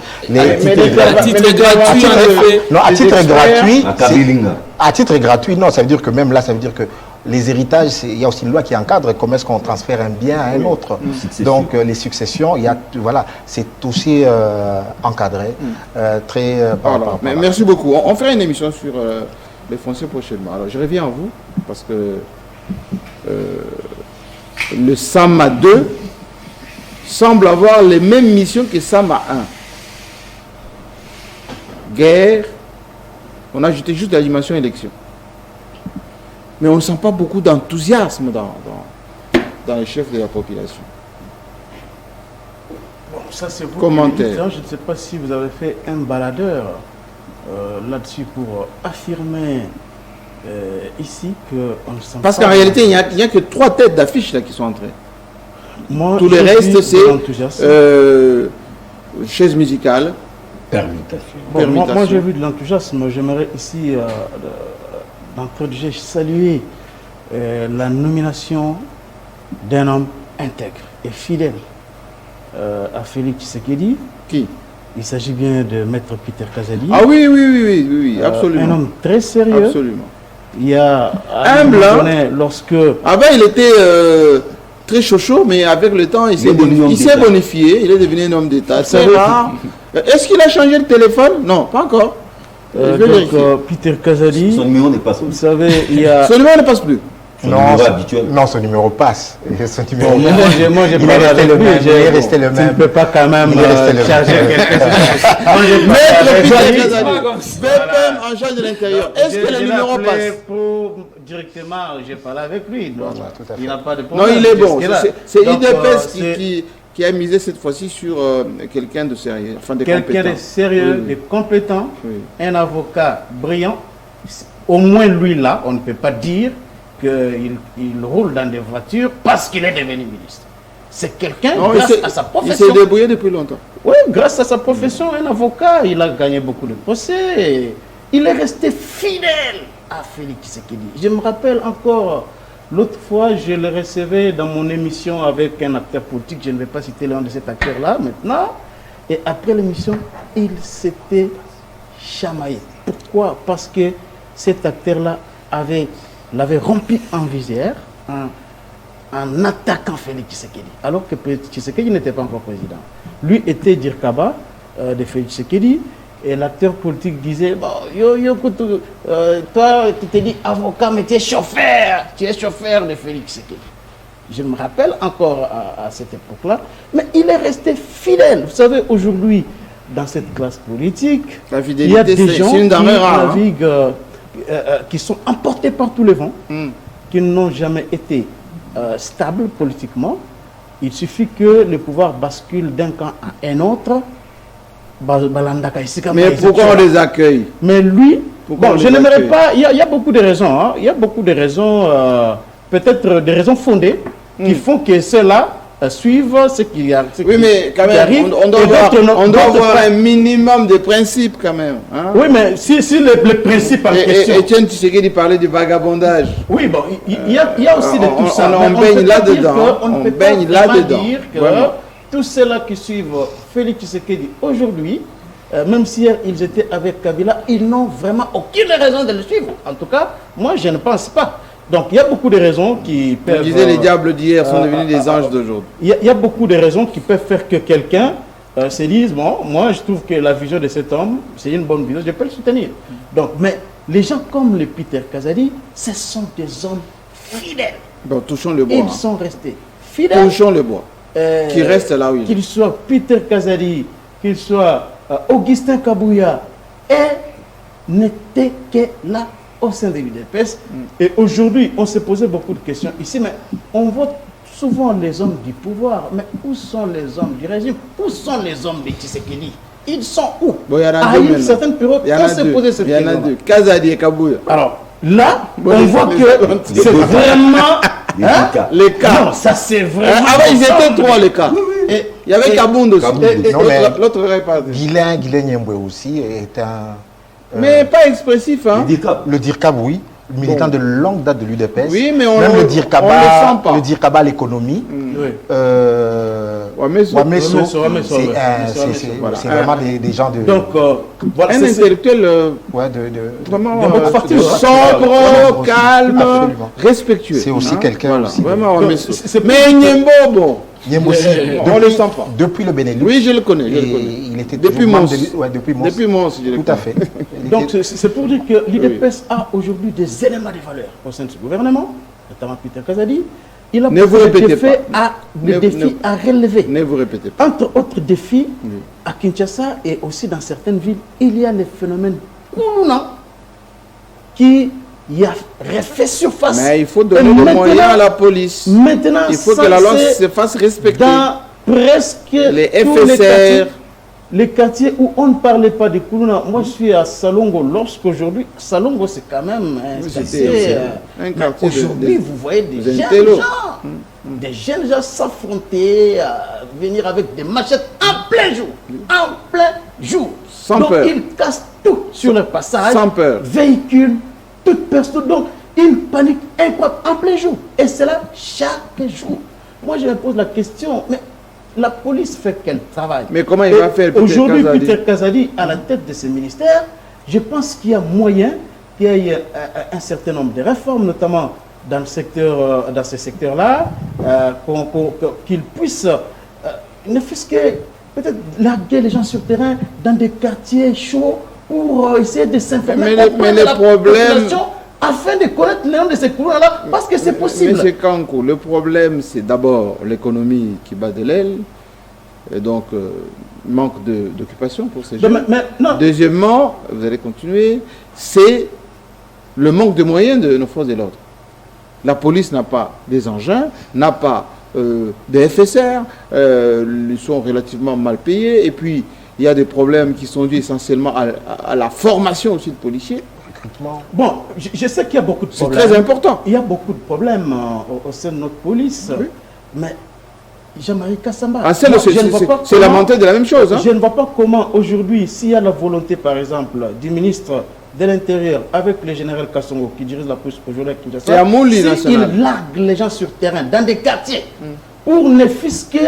À titre gratuit, non, ça veut dire que même là, ça veut dire que les héritages, il y a aussi une loi qui encadre comment est-ce qu'on transfère un bien à un autre. Donc les successions, c'est aussi encadré. Merci beaucoup. On fera une émission sur les fonciers prochainement. Alors je reviens à vous parce que le SAMA 2 semble avoir les mêmes missions que SAMA 1. Guerre, on a ajouté juste la dimension élection. Mais on ne sent pas beaucoup d'enthousiasme dans les chefs de la population. Bon, ça c'est vous. Commentaire. Je ne sais pas si vous avez fait un baladeur là-dessus pour affirmer ici qu'on ne sent Parce pas... qu'en réalité, il n'y a que 3 têtes d'affiche là qui sont entrées. Tout le reste, c'est chaise musicale. Permutation. Bon, moi j'ai vu de l'enthousiasme. J'aimerais ici... d'entrée de jeu, saluer la nomination d'un homme intègre et fidèle à Félix Tshisekedi. Qui? Il s'agit bien de Maître Peter Kazadi. Ah oui, absolument. Un homme très sérieux. Absolument. Il y a humble, lorsque... Avant, il était très chaud, mais avec le temps, il s'est bonifié. Il est devenu un homme d'État. C'est rare. Est-ce qu'il a changé le téléphone? Non, pas encore. Peter Kazadi... Son numéro ne passe plus. Vous savez, il y a... Son numéro ne passe plus. Non, son numéro passe. Son numéro moi, j'ai parlé avec lui. Il est resté le même. Tu ne peux pas quand même charger quelque chose. Maître BPM en charge de l'intérieur. Est-ce que le numéro passe? Directement, j'ai parlé avec lui. Donc, voilà, tout à fait. il n'a pas de problème. Non, il est bon. C'est IDPS qui a misé cette fois-ci sur quelqu'un de sérieux. Enfin, quelqu'un de sérieux, de compétent, un avocat brillant. Au moins lui là, on ne peut pas dire qu'il roule dans des voitures parce qu'il est devenu ministre. C'est quelqu'un grâce à sa profession. Il s'est débrouillé depuis longtemps. Oui, grâce à sa profession, un avocat, il a gagné beaucoup de procès. Il est resté fidèle à Félix Tshisekedi. Je me rappelle encore, l'autre fois, je le recevais dans mon émission avec un acteur politique, je ne vais pas citer le nom de cet acteur-là maintenant, et après l'émission, il s'était chamaillé. Pourquoi? Parce que cet acteur-là l'avait rompu en visière en attaquant Félix Tshisekedi, alors que Tshisekedi n'était pas encore président. Lui était Dirkaba de Félix Tshisekedi, et l'acteur politique disait, bon, toi, tu t'es dit avocat, mais tu es chauffeur de Félix Tshisekedi. Je me rappelle encore à cette époque-là, mais il est resté fidèle. Vous savez, aujourd'hui, dans cette classe politique, il y a des gens qui naviguent, qui sont emportés par tous les vents, qui n'ont jamais été stables politiquement. Il suffit que le pouvoir bascule d'un camp à un autre. Mais pourquoi on les accueille? Mais lui, bon, je n'aimerais pas, il y a beaucoup de raisons, hein. Il y a beaucoup de raisons, peut-être des raisons fondées, qui font que ceux-là suivent ce qui arrive. Oui, mais quand même, on doit avoir un minimum de principes quand même. Hein? Oui, mais si le principe en question... Etienne Tshisekedi parlait du vagabondage. Oui, bon, il y a aussi de tout ça. On baigne là-dedans. On ne peut pas dire que tous ceux-là qui suivent Félix Tshisekedi aujourd'hui, même si ils étaient avec Kabila, ils n'ont vraiment aucune raison de le suivre. En tout cas, moi, je ne pense pas. Donc, il y a beaucoup de raisons qui peuvent... On disait les diables d'hier sont devenus des anges d'aujourd'hui. Il y a beaucoup de raisons qui peuvent faire que quelqu'un se dise, bon, moi, je trouve que la vision de cet homme, c'est une bonne vision, je peux le soutenir. Donc, mais les gens comme le Peter Kazadi, ce sont des hommes fidèles. Bon, touchons le bois. Ils sont restés fidèles. Touchons le bois. Qui reste là où il est. Qu'il soit Peter Kazadi, qu'il soit Augustin Kabouya, et n'était que là au sein de l'UDPS. Et aujourd'hui, on s'est posé beaucoup de questions ici, mais on vote souvent les hommes du pouvoir. Mais où sont les hommes du régime? Où sont les hommes de Tshisekedi? Ils sont où? Bon, il y en a à une certaine période, on s'est posé cette question. Il y en a deux, Kazadi et Kabouya. Alors, là, on voit que c'est vraiment... Les cas. Non, ça c'est vraiment... Avant, ils étaient trois, les cas. Et il y avait Kabound aussi. L'autre pas. Guilain Nyembwe aussi est un... mais pas expressif, hein. Le DIRCAB, oui. Militant de longue date de l'UDPS. Oui, mais on même le sent pas. Le DIRCAB à l'économie. Wameso, c'est vraiment des gens de... Donc, voilà, un intellectuel vraiment sobre, calme, respectueux. C'est aussi quelqu'un aussi. Vraiment, mais Nyembo, on le sent pas. Depuis le Benelux. Oui, je le connais. Il était depuis Mons. Depuis Mons, tout à fait. Donc, c'est pour dire que l'UDPS a aujourd'hui des éléments de valeur au sein de ce gouvernement, notamment Peter Kazadi. Il a des défis à relever. Ne vous répétez pas. Entre autres défis, à Kinshasa et aussi dans certaines villes, il y a les phénomènes Koulouna qui a refait surface. Mais il faut donner des moyens à la police. Maintenant, il faut que la loi se fasse respecter. Dans presque les FSR, les quartiers où on ne parlait pas de Koulouna. Moi, je suis à Salongo. Lorsqu'aujourd'hui, Salongo, c'est quand même un quartier. Aujourd'hui, vous voyez des jeunes gens s'affronter, venir avec des machettes en plein jour. En plein jour. Sans peur. Ils cassent tout sur le passage. Sans peur. Véhicules, toute personne. Donc, une panique incroyable en plein jour. Et c'est là chaque jour. Moi, je me pose la question, mais la police fait quel travail? Mais comment il va faire aujourd'hui, Peter Kazadi, à la tête de ce ministère, je pense qu'il y a moyen qu'il y ait un certain nombre de réformes, notamment dans le secteur, dans ces secteurs-là, qu'ils puissent, ne fût-ce que peut-être larguer les gens sur le terrain dans des quartiers chauds pour essayer de s'informer mais les problèmes, afin de connaître le nom de ces couleurs-là, parce que c'est possible. Mais Kankou, le problème, c'est d'abord l'économie qui bat de l'aile, et donc manque d'occupation pour ces jeunes. Deuxièmement, vous allez continuer, c'est le manque de moyens de nos forces de l'ordre. La police n'a pas des engins, n'a pas des FSR, ils sont relativement mal payés, et puis il y a des problèmes qui sont dus essentiellement à la formation aussi de policiers. Bon, je sais qu'il y a beaucoup de problèmes. C'est très important. Il y a beaucoup de problèmes au sein de notre police, oui. Mais Jean-Marie Kassamba, c'est la montée de la même chose. Hein? Je ne vois pas comment aujourd'hui, s'il y a la volonté par exemple du ministre de l'Intérieur avec le général Kassongo qui dirige la police aujourd'hui à Kinshasa, il largue les gens sur terrain dans des quartiers pour ne fût-ce que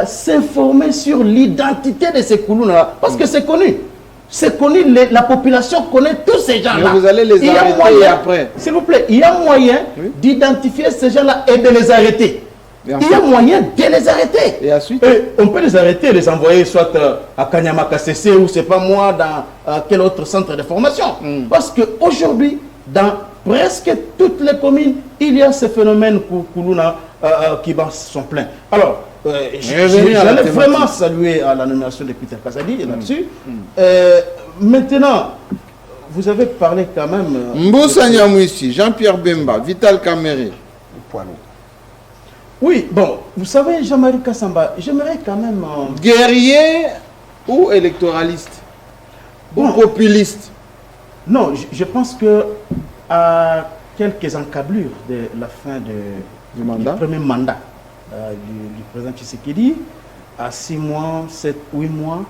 s'informer sur l'identité de ces Koulouna, parce que c'est connu. C'est connu, la population connaît tous ces gens-là. Vous allez les arrêter après. S'il vous plaît, il y a moyen d'identifier ces gens-là et de les arrêter. Il y a moyen de les arrêter. Et ensuite on peut les arrêter et les envoyer soit à Kanyama KCC ou c'est pas moi dans quel autre centre de formation. Parce qu'aujourd'hui, dans presque toutes les communes, il y a ce phénomène Koulouna qui sont pleins. Alors, j'allais vraiment saluer à la nomination de Peter Kazadi là-dessus. Maintenant, vous avez parlé quand même... Mboussa Nyamouissi, Jean-Pierre Bemba, Vital Kamere. Oui, bon, vous savez, Jean-Marie Kassamba, j'aimerais quand même... Guerrier ou électoraliste ou populiste? Non, je pense que à quelques encablures de la fin du premier mandat du président Tshisekedi, à 6 mois, 7, 8 mois,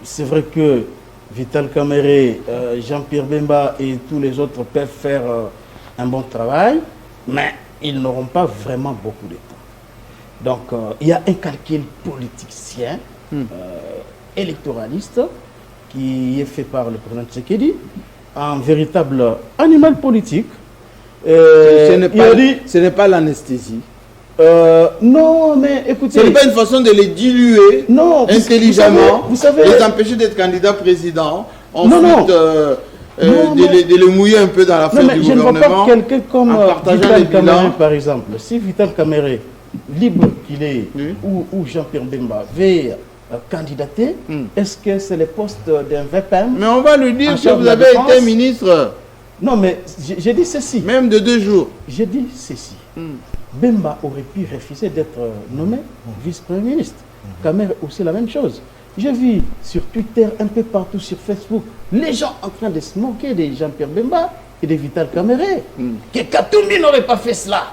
c'est vrai que Vital Kamere, Jean-Pierre Bemba et tous les autres peuvent faire un bon travail, mais ils n'auront pas vraiment beaucoup de temps. Donc, il y a un calcul politicien, électoraliste, qui est fait par le président Tshisekedi, un véritable animal politique. Ce n'est pas l'anesthésie. Non, mais écoutez... Ce n'est pas une façon de les diluer intelligemment, vous savez, les empêcher d'être candidat président, ensuite de les mouiller un peu dans l'affaire du gouvernement. Je ne vois pas quelqu'un comme Vital Kamere, par exemple. Si Vital Kamere, libre qu'il est, ou Jean-Pierre Bemba, veut candidater, est-ce que c'est le poste d'un VPM? Mais on va lui dire que vous avez été ministre. Non, mais j'ai dit ceci. Même de 2 jours. J'ai dit ceci. Bemba aurait pu refuser d'être nommé vice-premier ministre. Kamere aussi la même chose. J'ai vu sur Twitter, un peu partout sur Facebook, les gens en train de se moquer de Jean-Pierre Bemba et de Vital Kamere. Que Katumbi n'aurait pas fait cela.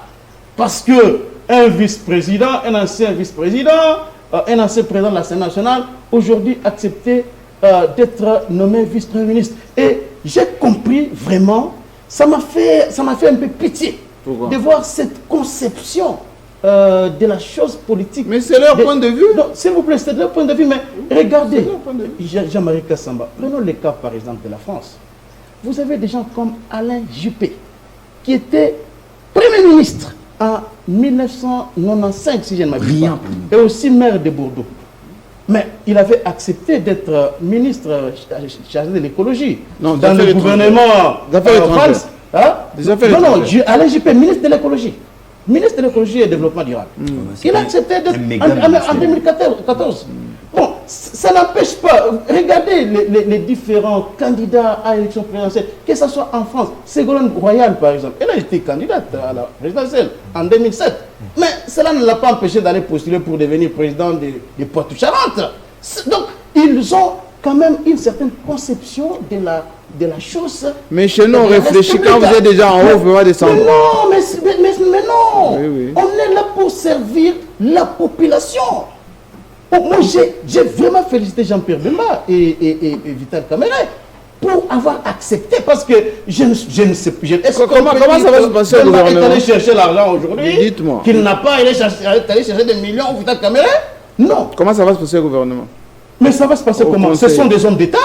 Parce que un vice-président, un ancien vice-président, un ancien président de l'Assemblée nationale, aujourd'hui accepté d'être nommé vice-premier ministre. Et j'ai compris vraiment, ça m'a fait un peu pitié. Pourquoi? De voir cette conception de la chose politique. Mais c'est leur point de vue. Non, s'il vous plaît, c'est leur point de vue, mais regardez, Jean-Marie Kassamba, prenons le cas par exemple de la France. Vous avez des gens comme Alain Juppé, qui était Premier ministre en 1995, si je ne m'abuse pas, et aussi maire de Bordeaux. Mais il avait accepté d'être ministre chargé de l'écologie dans le gouvernement France. Non, Alain Juppé, ministre de l'écologie. Ministre de l'écologie et du développement durable. Il a accepté d'être en 2014. Bon, ça n'empêche pas. Regardez les différents candidats à l'élection présidentielle, que ce soit en France. Ségolène Royal, par exemple, elle a été candidate à la présidentielle en 2007. Mais cela ne l'a pas empêché d'aller postuler pour devenir président de Poitou-Charentes. Donc, ils ont quand même une certaine conception de la chose. Mais chez nous, on réfléchit quand vous êtes déjà en haut, vous pouvez descendre. Mais non, oui. On est là pour servir la population. Moi, j'ai vraiment félicité Jean-Pierre Bemba et Vital Kamere pour avoir accepté, parce que je ne sais plus. Comment ça va se passer au gouvernement? Il est allé chercher l'argent aujourd'hui. Dites-moi. Qu'il n'a pas allé chercher des millions au Vital Kamerhe? Non. Comment ça va se passer au gouvernement? Mais ça va se passer comment? Ce sont des hommes d'État.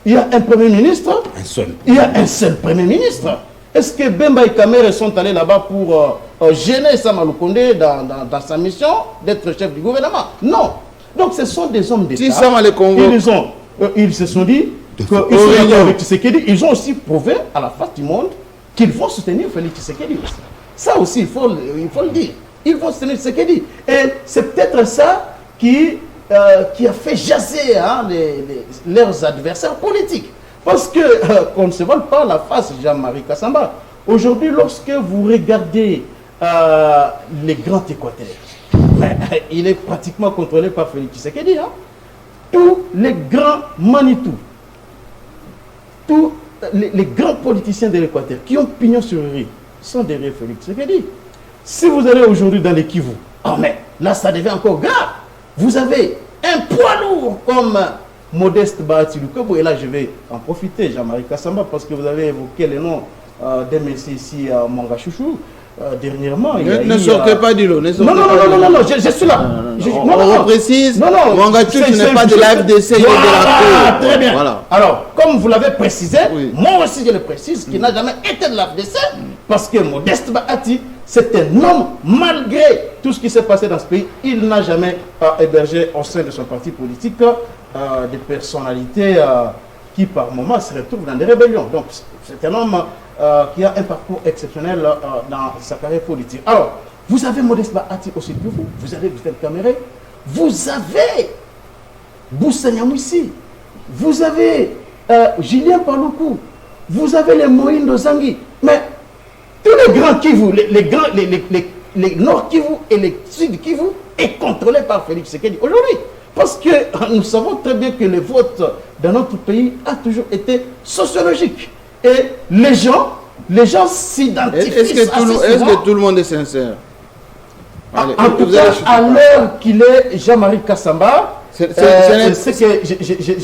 Il y a un Premier ministre. Un seul. Il y a un seul Premier ministre. Est-ce que Bemba et Kamerhe sont allés là-bas pour gêner Sama Lukonde dans sa mission d'être chef du gouvernement? Non. Donc ce sont des hommes d'État. Si Sama les convoque. Ils se sont dit qu'ils sont d'accord avec Tshisekedi. Ils ont aussi prouvé à la face du monde qu'ils vont soutenir Félix Tshisekedi. Ça aussi, il faut le dire. Ils vont soutenir Tshisekedi. Et c'est peut-être ça qui a fait jaser leurs adversaires politiques. Parce qu'on ne se vole pas la face, Jean-Marie Kassamba. Aujourd'hui, lorsque vous regardez les grands Équateurs, il est pratiquement contrôlé par Félix Tshisekedi. Tous les grands Manitou, tous les grands politiciens de l'Équateur qui ont pignon sur rue sont derrière Félix Tshisekedi. Si vous allez aujourd'hui dans les Kivu, mais là ça devient encore grave. Vous avez un poids lourd comme Modeste Bahati Lukwebo, et là je vais en profiter, Jean-Marie Kassamba, parce que vous avez évoqué le nom d'un monsieur ici, Mwanga Chouchou. Dernièrement, ne sortez pas du lot. Non, je suis là. On reprécise, Mwanga Chouchou n'est pas de la FDC, il est de la COP. Très bien. Voilà. Alors, comme vous l'avez précisé, moi aussi je le précise, qu'il n'a jamais été de la FDC, parce que Modeste Bahati, c'est un homme, malgré tout ce qui s'est passé dans ce pays, il n'a jamais hébergé au sein de son parti politique des personnalités qui par moments se retrouvent dans des rébellions. Donc c'est un homme qui a un parcours exceptionnel dans sa carrière politique. Alors, vous avez Modeste Bahati aussi que vous avez Vital Kamerhe, vous avez Boussa Nyamwisi, vous avez Julien Paluku, vous avez les Moïndo Zangui, mais tous les grands Kivu, les Nord Kivu et les Sud Kivu est contrôlé par Félix Tshisekedi aujourd'hui. Parce que nous savons très bien que le vote dans notre pays a toujours été sociologique. Et les gens s'identifient. Est-ce que tout le monde est sincère? Allez, en tout cas, à l'heure qu'il est, Jean-Marie Kassamba, ce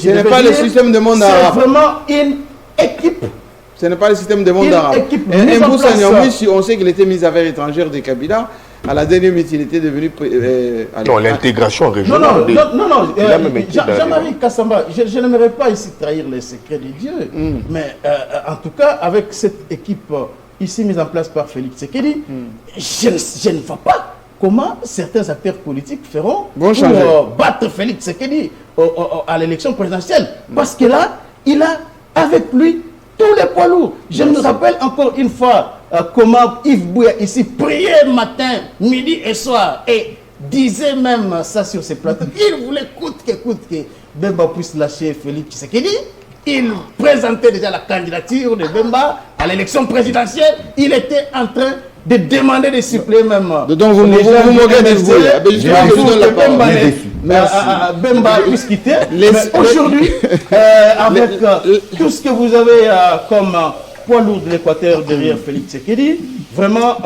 n'est pas le système de monde arabe. C'est vraiment une équipe. Ce n'est pas le système de monde arabe. Et Moussa Nyamwisi, on sait qu'il était ministre des Affaires étrangères de Kabila. À la dernière minute, il était devenu... non, l'intégration régionale. Non. Jean-Marie Kassamba, je n'aimerais pas ici trahir les secrets de Dieu. Mais en tout cas, avec cette équipe ici mise en place par Félix Tshisekedi, je ne vois pas comment certains acteurs politiques feront pour battre Félix Tshisekedi à l'élection présidentielle. Parce que là, il a avec lui tous les poids lourds. Je me rappelle encore une fois comment Yves Bouya ici priait matin, midi et soir et disait même ça sur ses plateaux. Il voulait coûte que Bemba puisse lâcher Félix Tshisekedi. Il présentait déjà la candidature de Bemba à l'élection présidentielle. Il était en train de demander des suppléments même. Donc vous moquez de vous. Bemba puisse quitter. Aujourd'hui, avec tout ce que vous avez comme poids lourd de l'Équateur derrière Félix Tshisekedi, vraiment...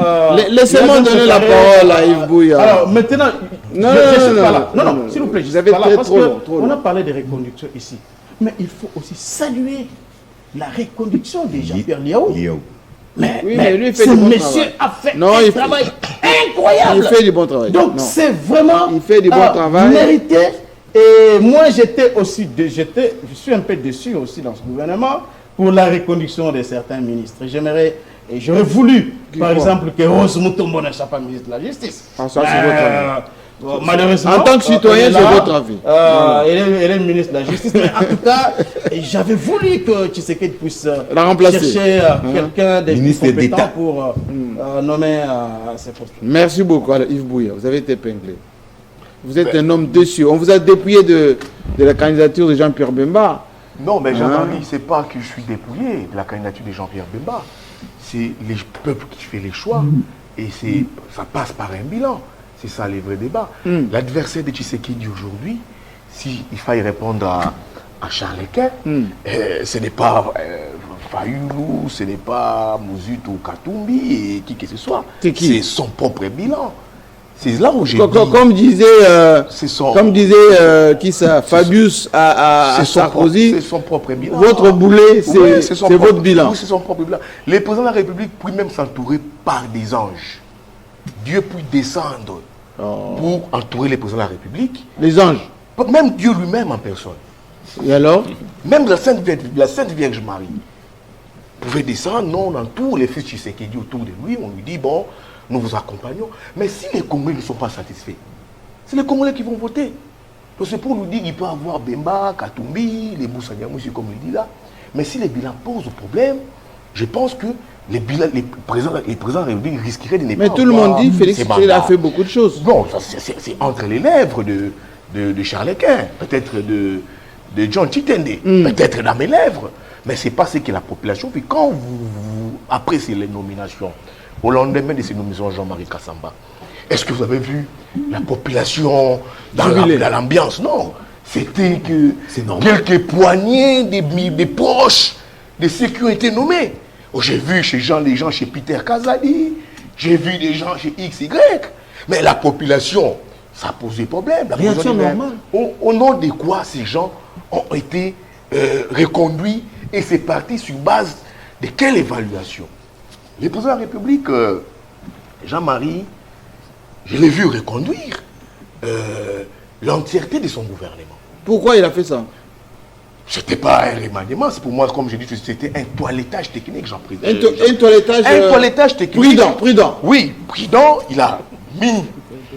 Laissez-moi donner la parole à Yves Bouya. Alors maintenant, je suis pas là. Non, s'il vous plaît, je suis pas là parce qu'on a parlé de reconduction ici. Mais il faut aussi saluer la reconduction de Jean-Pierre Liao. Mais lui, ce monsieur a fait un travail incroyable. Il fait du bon travail. Donc c'est vraiment travail. Mérité. Et moi j'étais aussi, je suis un peu déçu aussi dans ce gouvernement pour la reconduction de certains ministres. J'aurais voulu, par exemple, que Rose Mutombo ne soit pas ministre de la Justice. Ça, c'est votre avis. Malheureusement, en tant que citoyen, c'est votre avis. Elle est ministre de la Justice, mais en tout cas, j'avais voulu que Tshisekedi puisse chercher quelqu'un de compétent pour nommer ces postes. Merci beaucoup, Yves Bouya. Vous avez été épinglé. Vous êtes un homme déçu. On vous a dépouillé de la candidature de Jean-Pierre Bemba. Non, mais Jean-Henri, c'est pas que je suis dépouillé de la candidature de Jean-Pierre Bemba. C'est le peuple qui fait les choix. Et ça passe par un bilan. C'est ça les vrais débats. L'adversaire de Tshisekedi aujourd'hui, s'il faille répondre à Charles Quay, ce n'est pas Fayoulou, ce n'est pas Mouzut ou Katumbi, et qui que ce soit. C'est son propre bilan. C'est là où j'ai comme disait qui ça, Fabius à Sarkozy, c'est son propre bilan. Votre boulet, c'est votre bilan. Oui, c'est son propre bilan. Les présidents de la République peuvent même s'entourer par des anges. Dieu peut descendre pour entourer les présidents de la République. Les anges. Même Dieu lui-même en personne. Et alors? Même la Sainte Vierge Marie pouvait descendre, non, on entoure les fils Tshisekedi autour de lui, on lui dit, bon, nous vous accompagnons. Mais si les Congolais ne sont pas satisfaits, c'est les Congolais qui vont voter. Donc c'est pour nous dire qu'il peut y avoir Bemba, Katumbi, les Boussaniamousi, comme il dit là. Mais si les bilans posent problème, je pense que les présidents de la République risqueraient de ne pas. Mais tout le monde dit Félix Tshisekedi a fait beaucoup de choses. Bon, c'est entre les lèvres de Charles Quint, peut-être de John Chitende, peut-être dans mes lèvres. Mais ce n'est pas ce que la population. Puis quand après les nominations, au lendemain de ces nominations, Jean-Marie Kassamba, est-ce que vous avez vu la population dans l'ambiance? Non. C'était que quelques poignées des proches de ceux qui ont été nommés. Oh, j'ai vu les gens chez Peter Kazadi, j'ai vu des gens chez XY. Mais la population, ça a posé problème. La réaction normale. Au nom de quoi ces gens ont été reconduits et c'est parti sur base de quelle évaluation? Le président de la République, Jean-Marie, je l'ai vu reconduire l'entièreté de son gouvernement. Pourquoi il a fait ça? C'était pas un remaniement, c'est pour moi, comme je dis, c'était un toilettage technique, Jean Président. Un toilettage technique. Prudent. Oui, prudent, il a mis,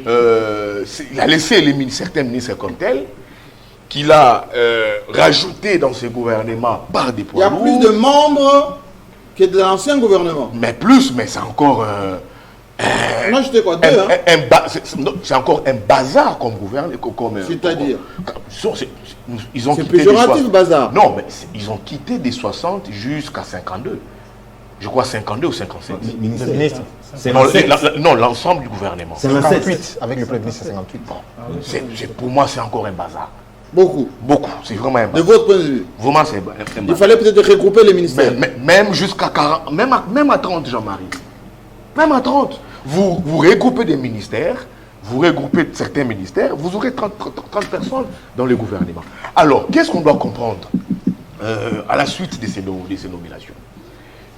il a laissé certains ministres comme tels, qu'il a rajouté dans ce gouvernement par des poids lourds. Il y a plus de membres que de l'ancien gouvernement. Mais c'est encore... Moi, j'étais quoi, c'est encore un bazar comme gouvernement. C'est-à-dire ils ont c'est quitté péjoratif, bazar. Non, mais ils ont quitté des 60 jusqu'à 52. Je crois 52 ou 55. Ministre. Non, l'ensemble du gouvernement. 58, avec le Premier ministre, 58. Pour moi, c'est encore un bazar. Beaucoup. C'est vraiment un bazar. De votre point de vue. Vraiment, c'est un bazar. Il fallait peut-être regrouper les ministères. Même jusqu'à 40, même à 30, Jean-Marie. Même à 30. Vous regroupez des ministères, vous regroupez certains ministères, vous aurez 30 personnes dans le gouvernement. Alors, qu'est-ce qu'on doit comprendre à la suite de ces nominations?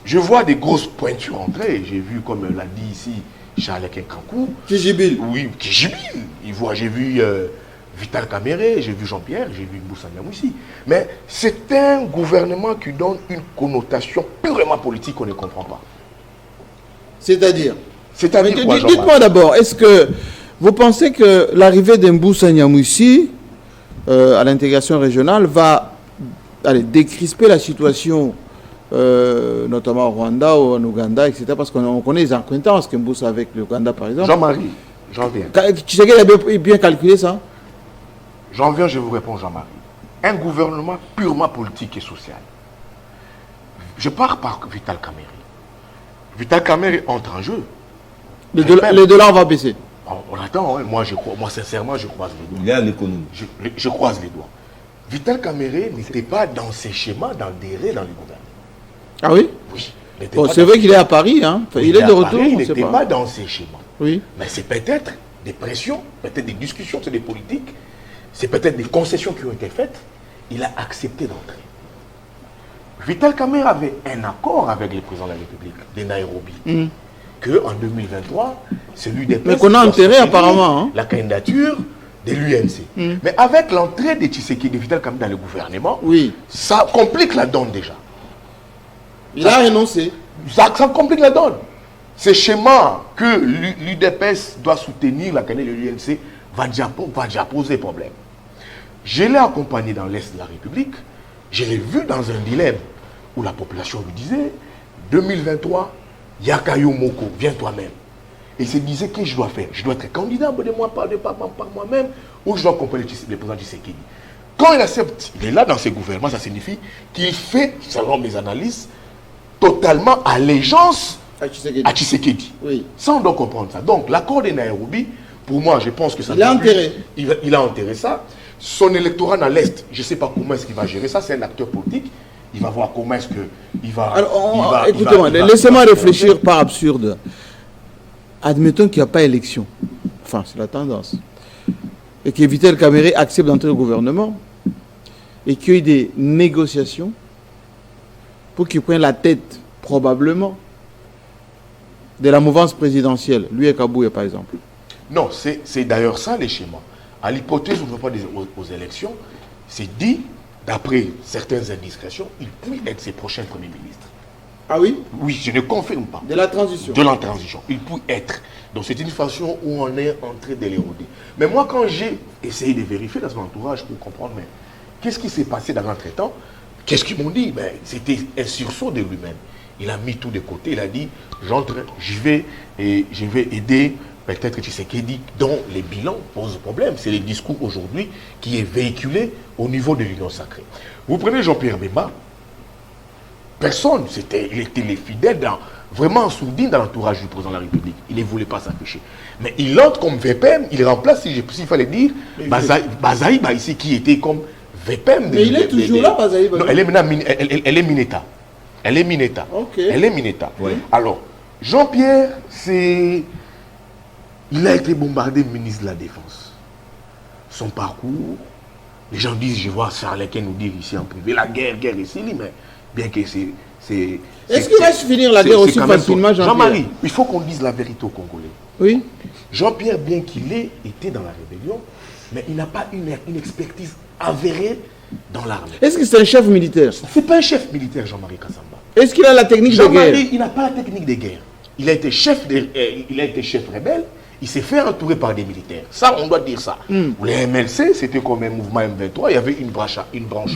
Je vois des grosses pointures entrer. J'ai vu, comme l'a dit ici Charles Kenkankou. Qui jubile. Oui, qui jubile. J'ai vu Vital Kamere, j'ai vu Jean-Pierre, j'ai vu Moussa Niamouissi. Mais c'est un gouvernement qui donne une connotation purement politique qu'on ne comprend pas. C'est-à-dire quoi, dites-moi d'abord, est-ce que vous pensez que l'arrivée d'Mboussa Niamouissi à l'intégration régionale va décrisper la situation, notamment au Rwanda ou en Ouganda, etc. Parce qu'on connaît les acquaintances qu'Mboussa avec l'Ouganda, par exemple. Jean-Marie, j'en viens. Tu sais qu'il a bien calculé ça? J'en viens, je vous réponds, Jean-Marie. Un gouvernement purement politique et social. Je pars par Vital Kamere. Vital Kamere entre en jeu. Les dollars vont baisser. On attend, hein. Moi sincèrement, je croise les doigts. Il est à l'économie. Je croise les doigts. Vital Kamere n'était pas dans ses schémas d'adhérer dans le gouvernement. Ah oui? Oui. C'est vrai qu'il est à Paris, hein. Il est de retour. Il n'était pas dans ses schémas. Oui. Mais c'est peut-être des pressions, peut-être des discussions sur des politiques, c'est peut-être des concessions qui ont été faites. Il a accepté d'entrer. Vital Kamere avait un accord avec le président de la République de Nairobi. Qu'en 2023, c'est l'UDPS. Mais qu'on a enterré apparemment. Hein? La candidature de l'UNC. Mais avec l'entrée de Tshisekedi, de Vital Kamere dans le gouvernement, ça complique la donne déjà. Il a renoncé. Ça complique la donne. Ce schéma que l'UDPS doit soutenir la candidature de l'UNC va déjà poser problème. Je l'ai accompagné dans l'Est de la République. Je l'ai vu dans un dilemme où la population lui disait 2023, Yakayo Moko, viens toi-même. Et il se disait qu'est-ce que je dois faire? Je dois être candidat par moi-même ou je dois accompagner le président Tshisekedi. Quand il accepte, il est là dans ses gouvernements, ça signifie qu'il fait, selon mes analyses, totalement allégeance à Tshisekedi. Oui. Ça, on doit comprendre ça. Donc, l'accord de Nairobi, pour moi, je pense que ça... Il a enterré. Il a enterré ça. Son électorat dans l'Est, je ne sais pas comment est-ce qu'il va gérer ça. C'est un acteur politique. Il va voir comment est-ce qu'il va... Alors, écoutez-moi, laissez-moi réfléchir par absurde. Admettons qu'il n'y a pas élection. enfin c'est la tendance, et que Vital Kamerhe accepte d'entrer au gouvernement, et qu'il y ait des négociations pour qu'il prenne la tête, probablement, de la mouvance présidentielle, lui et Kabouya par exemple. Non, c'est d'ailleurs ça les schémas. À l'hypothèse où on ne va pas aux élections, c'est dit, d'après certaines indiscrétions, il peut être ses prochains premiers ministres. Ah oui? Oui, je ne confirme pas. De la transition. De la transition. Il peut être. Donc c'est une façon où on est en train de l'éroder. Mais moi, quand j'ai essayé de vérifier dans son entourage pour comprendre, mais qu'est-ce qui s'est passé dans l'entretemps? Qu'est-ce qu'ils m'ont dit? Ben, c'était un sursaut de lui-même. Il a mis tout de côté. Il a dit, j'entre, j'y vais et je vais aider peut-être Tshisekedi dont les bilans posent problème. C'est le discours aujourd'hui qui est véhiculé au niveau de l'Union sacrée. Vous prenez Jean-Pierre Bemba, personne, il était les fidèles, vraiment sourdine dans l'entourage du président de la République. Il ne voulait pas s'afficher. Mais il entre comme VPM, il remplace, s'il fallait dire, Bazaï ici qui était comme VPM. Mais il est toujours là, Bazaï. Non, elle est maintenant, elle est Mineta. Elle est Mineta. Okay. Elle est Mineta. Oui. Alors, Jean-Pierre, il a été bombardé ministre de la Défense. Son parcours, les gens disent, je vois Sarlequin nous dire ici en privé, la guerre ici, mais bien que c'est... Est-ce qu'il va se finir la guerre aussi facilement, Jean-Marie, il faut qu'on dise la vérité aux Congolais. Oui. Jean-Pierre, bien qu'il ait été dans la rébellion, mais il n'a pas une expertise avérée dans l'armée. Est-ce que c'est un chef militaire? Ce n'est pas un chef militaire, Jean-Marie Kassamba. Est-ce qu'il a la technique de guerre? Jean-Marie, il n'a pas la technique de guerre. Il a été chef rebelle. Il s'est fait entourer par des militaires. Ça, on doit dire ça. Les MLC, c'était comme un mouvement M23. Il y avait une branche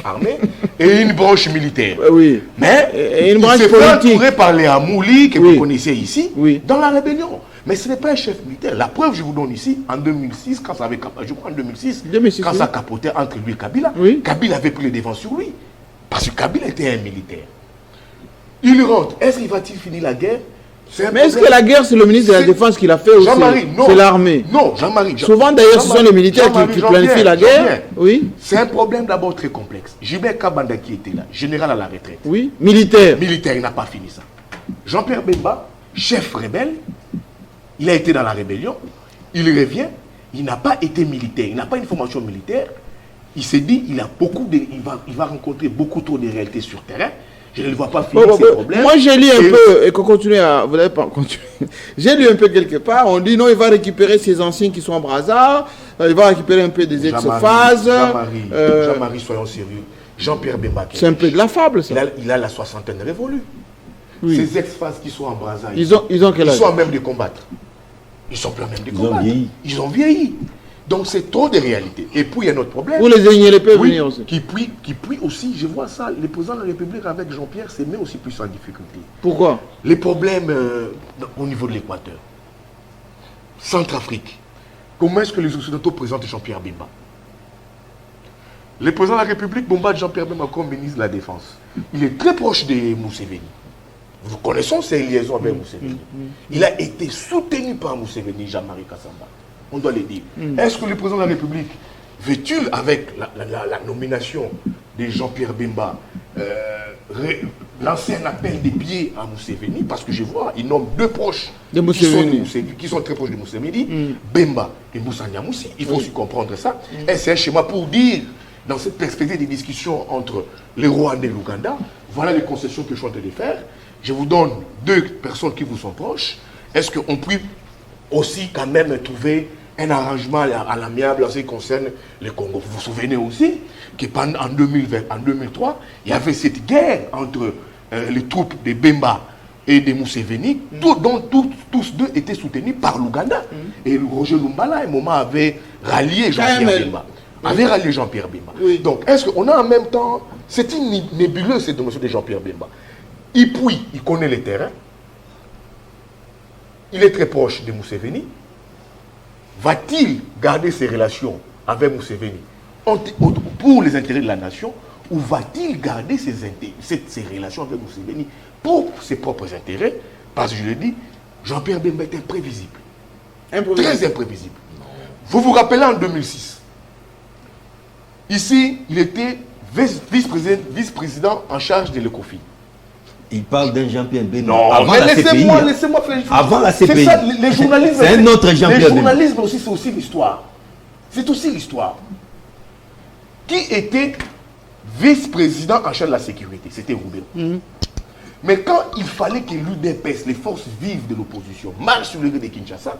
armée et une branche militaire. Oui. Mais une branche il s'est fait politique. entourer par les Amouli, que vous connaissez ici, oui, dans la rébellion. Mais ce n'est pas un chef militaire. La preuve, je vous donne ici, en 2006, quand ça avait quand ça capotait entre lui et Kabila, Kabila avait pris les devants sur lui. Parce que Kabila était un militaire. Il rentre. Est-ce qu'il va-t-il finir la guerre? Mais est-ce que la guerre, c'est le ministre de la Défense qui l'a fait aussi? Jean-Marie, non. C'est l'armée. Non, Jean-Marie. Souvent, d'ailleurs, ce sont les militaires qui planifient la guerre. Oui. C'est un problème d'abord très complexe. Gilbert Kabanda qui était là, général à la retraite. Oui, militaire. Militaire, il n'a pas fini ça. Jean-Pierre Bemba, chef rebelle, il a été dans la rébellion, il revient, il n'a pas été militaire, il n'a pas une formation militaire. Il s'est dit, il va rencontrer beaucoup trop de réalités sur terrain. Je ne le vois pas finir ces problèmes. Moi, j'ai lu un peu, et qu'on continue à... Vous n'avez pas continué. J'ai lu un peu quelque part, on dit non, il va récupérer ses anciens qui sont en Brazzaville, il va récupérer un peu des ex-phases. Jean-Marie, soyons sérieux. Jean-Pierre Bemba. C'est un peu de la fable, ça. Il a la soixantaine révolue. Oui. Ces ex-phases qui sont en Brazzaville, ils ont quel âge? Ils sont à même de combattre. Ils sont plus à même de combattre. Ils ont vieilli. Donc c'est trop de réalité. Et puis il y a notre problème. Vous les ignorez peuvent venir aussi. Qui puis aussi, je vois ça, les présidents de la République avec Jean-Pierre, c'est même aussi plus en difficulté. Pourquoi? Les problèmes au niveau de l'Équateur. Centrafrique. Comment est-ce que les Occidentaux présentent Jean-Pierre Bemba? Le président de la République bombardent Jean-Pierre Bemba comme ministre de la Défense. Il est très proche de Museveni. Nous connaissons ses liaisons avec Museveni. Il a été soutenu par Museveni, Jean-Marie Kassamba. On doit le dire. Est-ce que le président de la République veut-il, avec la nomination de Jean-Pierre Bemba, lancer un appel des pieds à Museveni? Parce que je vois, il nomme deux proches qui sont très proches de Museveni, Bemba et Moussa Nyamousi. Il faut aussi comprendre ça. Et c'est un schéma pour dire, dans cette perspective des discussions entre les Rwandais et l'Ouganda, voilà les concessions que je suis en train de faire. Je vous donne deux personnes qui vous sont proches. Est-ce qu'on peut aussi quand même trouver un arrangement à l'amiable en ce qui concerne le Congo? Vous vous souvenez aussi qu'en 2003, il y avait cette guerre entre les troupes de Bemba et de Museveni, dont tous deux étaient soutenus par l'Ouganda. Et Roger Lumbala, à un moment, avait rallié Jean-Pierre Bemba. Oui. Donc, est-ce qu'on a en même temps... C'est une nébuleuse, cette notion de Jean-Pierre Bemba. Il connaît les terrains. Il est très proche de Museveni. Va-t-il garder ses relations avec Museveni pour les intérêts de la nation, ou va-t-il garder ses relations avec Museveni pour ses propres intérêts? Parce que je le dis, Jean-Pierre Bemba est imprévisible. Très imprévisible. Vous vous rappelez en 2006, ici, il était vice-président en charge de l'ECOFI. Il parle d'un Jean-Pierre Bemba. Non, avant mais la CPI. Laissez-moi faire. Avant la CPI. C'est ça, les journalistes. C'est un autre Jean-Pierre Bemba. Les journalistes aussi, c'est aussi l'histoire. C'est aussi l'histoire. Qui était vice-président en charge de la sécurité? C'était Roubero. Mais quand il fallait que l'UDPS, les forces vives de l'opposition, marchent sur le lieu de Kinshasa,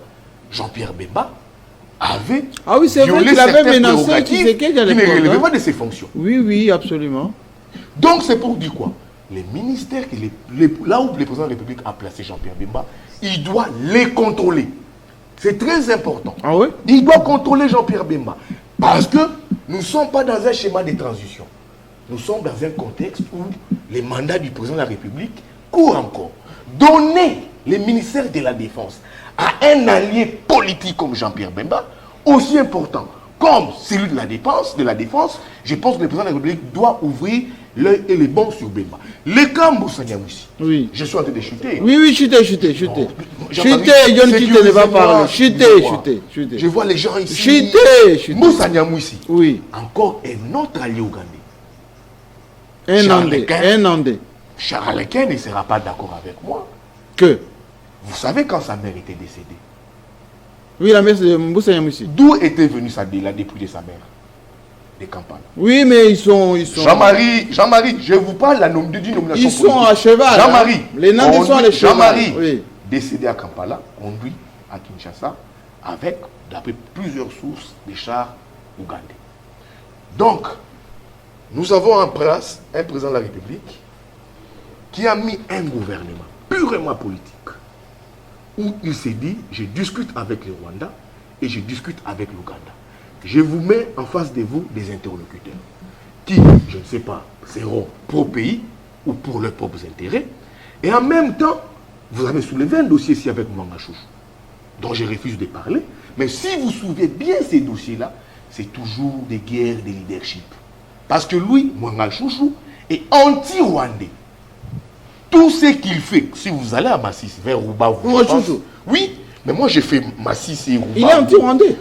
Jean-Pierre Bemba avait violé certaines prérogatives qui ne relevaient pas de ses fonctions. Oui, absolument. Donc c'est pour dire quoi? Les ministères, là où le président de la République a placé Jean-Pierre Bemba, il doit les contrôler. C'est très important. Ah oui? Il doit contrôler Jean-Pierre Bemba. Parce que nous ne sommes pas dans un schéma de transition. Nous sommes dans un contexte où les mandats du président de la République courent encore. Donner les ministères de la Défense à un allié politique comme Jean-Pierre Bemba, aussi important comme celui de la Défense, je pense que le président de la République doit ouvrir l'œil et les bons sur Bemba. Le cas Moussa Niamouissi, oui. Je suis en train de chuter. Oui, chuter. Chuter, John Kite ne va pas chuter. Je vois les gens ici. Chuter. Moussa Niamouissi, oui. Encore un autre allié ougandais. Un Andé. Charles Ken ne sera pas d'accord avec moi. Que? Vous savez quand sa mère était décédée? Oui, la mère de Moussa Niamouissi. D'où était venue la dépouille de sa mère? Des campagnes. Oui, mais ils sont... Jean-Marie, je vous parle d'une nomination ils sont politique. À cheval. Jean-Marie. Les Nandés sont à cheval. Jean-Marie, oui. Décédé à Kampala, conduit à Kinshasa avec, d'après plusieurs sources, des chars ougandais. Donc, nous avons un président de la République qui a mis un gouvernement purement politique où il s'est dit, je discute avec le Rwanda et je discute avec l'Ouganda. Je vous mets en face de vous des interlocuteurs qui, je ne sais pas, seront pro-pays ou pour leurs propres intérêts. Et en même temps, vous avez soulevé un dossier ici avec Mwanga Chouchou, dont je refuse de parler. Mais si vous soulevez bien ces dossiers-là, c'est toujours des guerres de leadership. Parce que lui, Mwanga Chouchou, est anti-rwandais. Tout ce qu'il fait, si vous allez à Massis, vers Rouba, oui, mais moi j'ai fait Massis et Rouba. Il est anti-rwandais.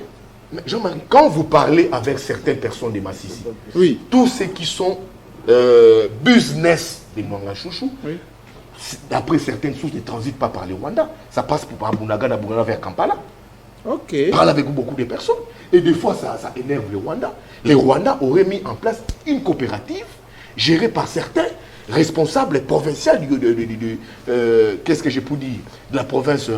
Jean-Marie, quand vous parlez avec certaines personnes de Massis, oui. Tous ceux qui sont business de Mwanga Chouchou, oui. D'après certaines sources, ne transitent pas par le Rwanda. Ça passe par Bunaga vers Kampala. Ok. Parle avec beaucoup de personnes. Et des fois, ça énerve le Rwanda. Le Rwanda aurait mis en place une coopérative gérée par certains responsables provinciaux qu'est-ce que j'ai pu dire, de la province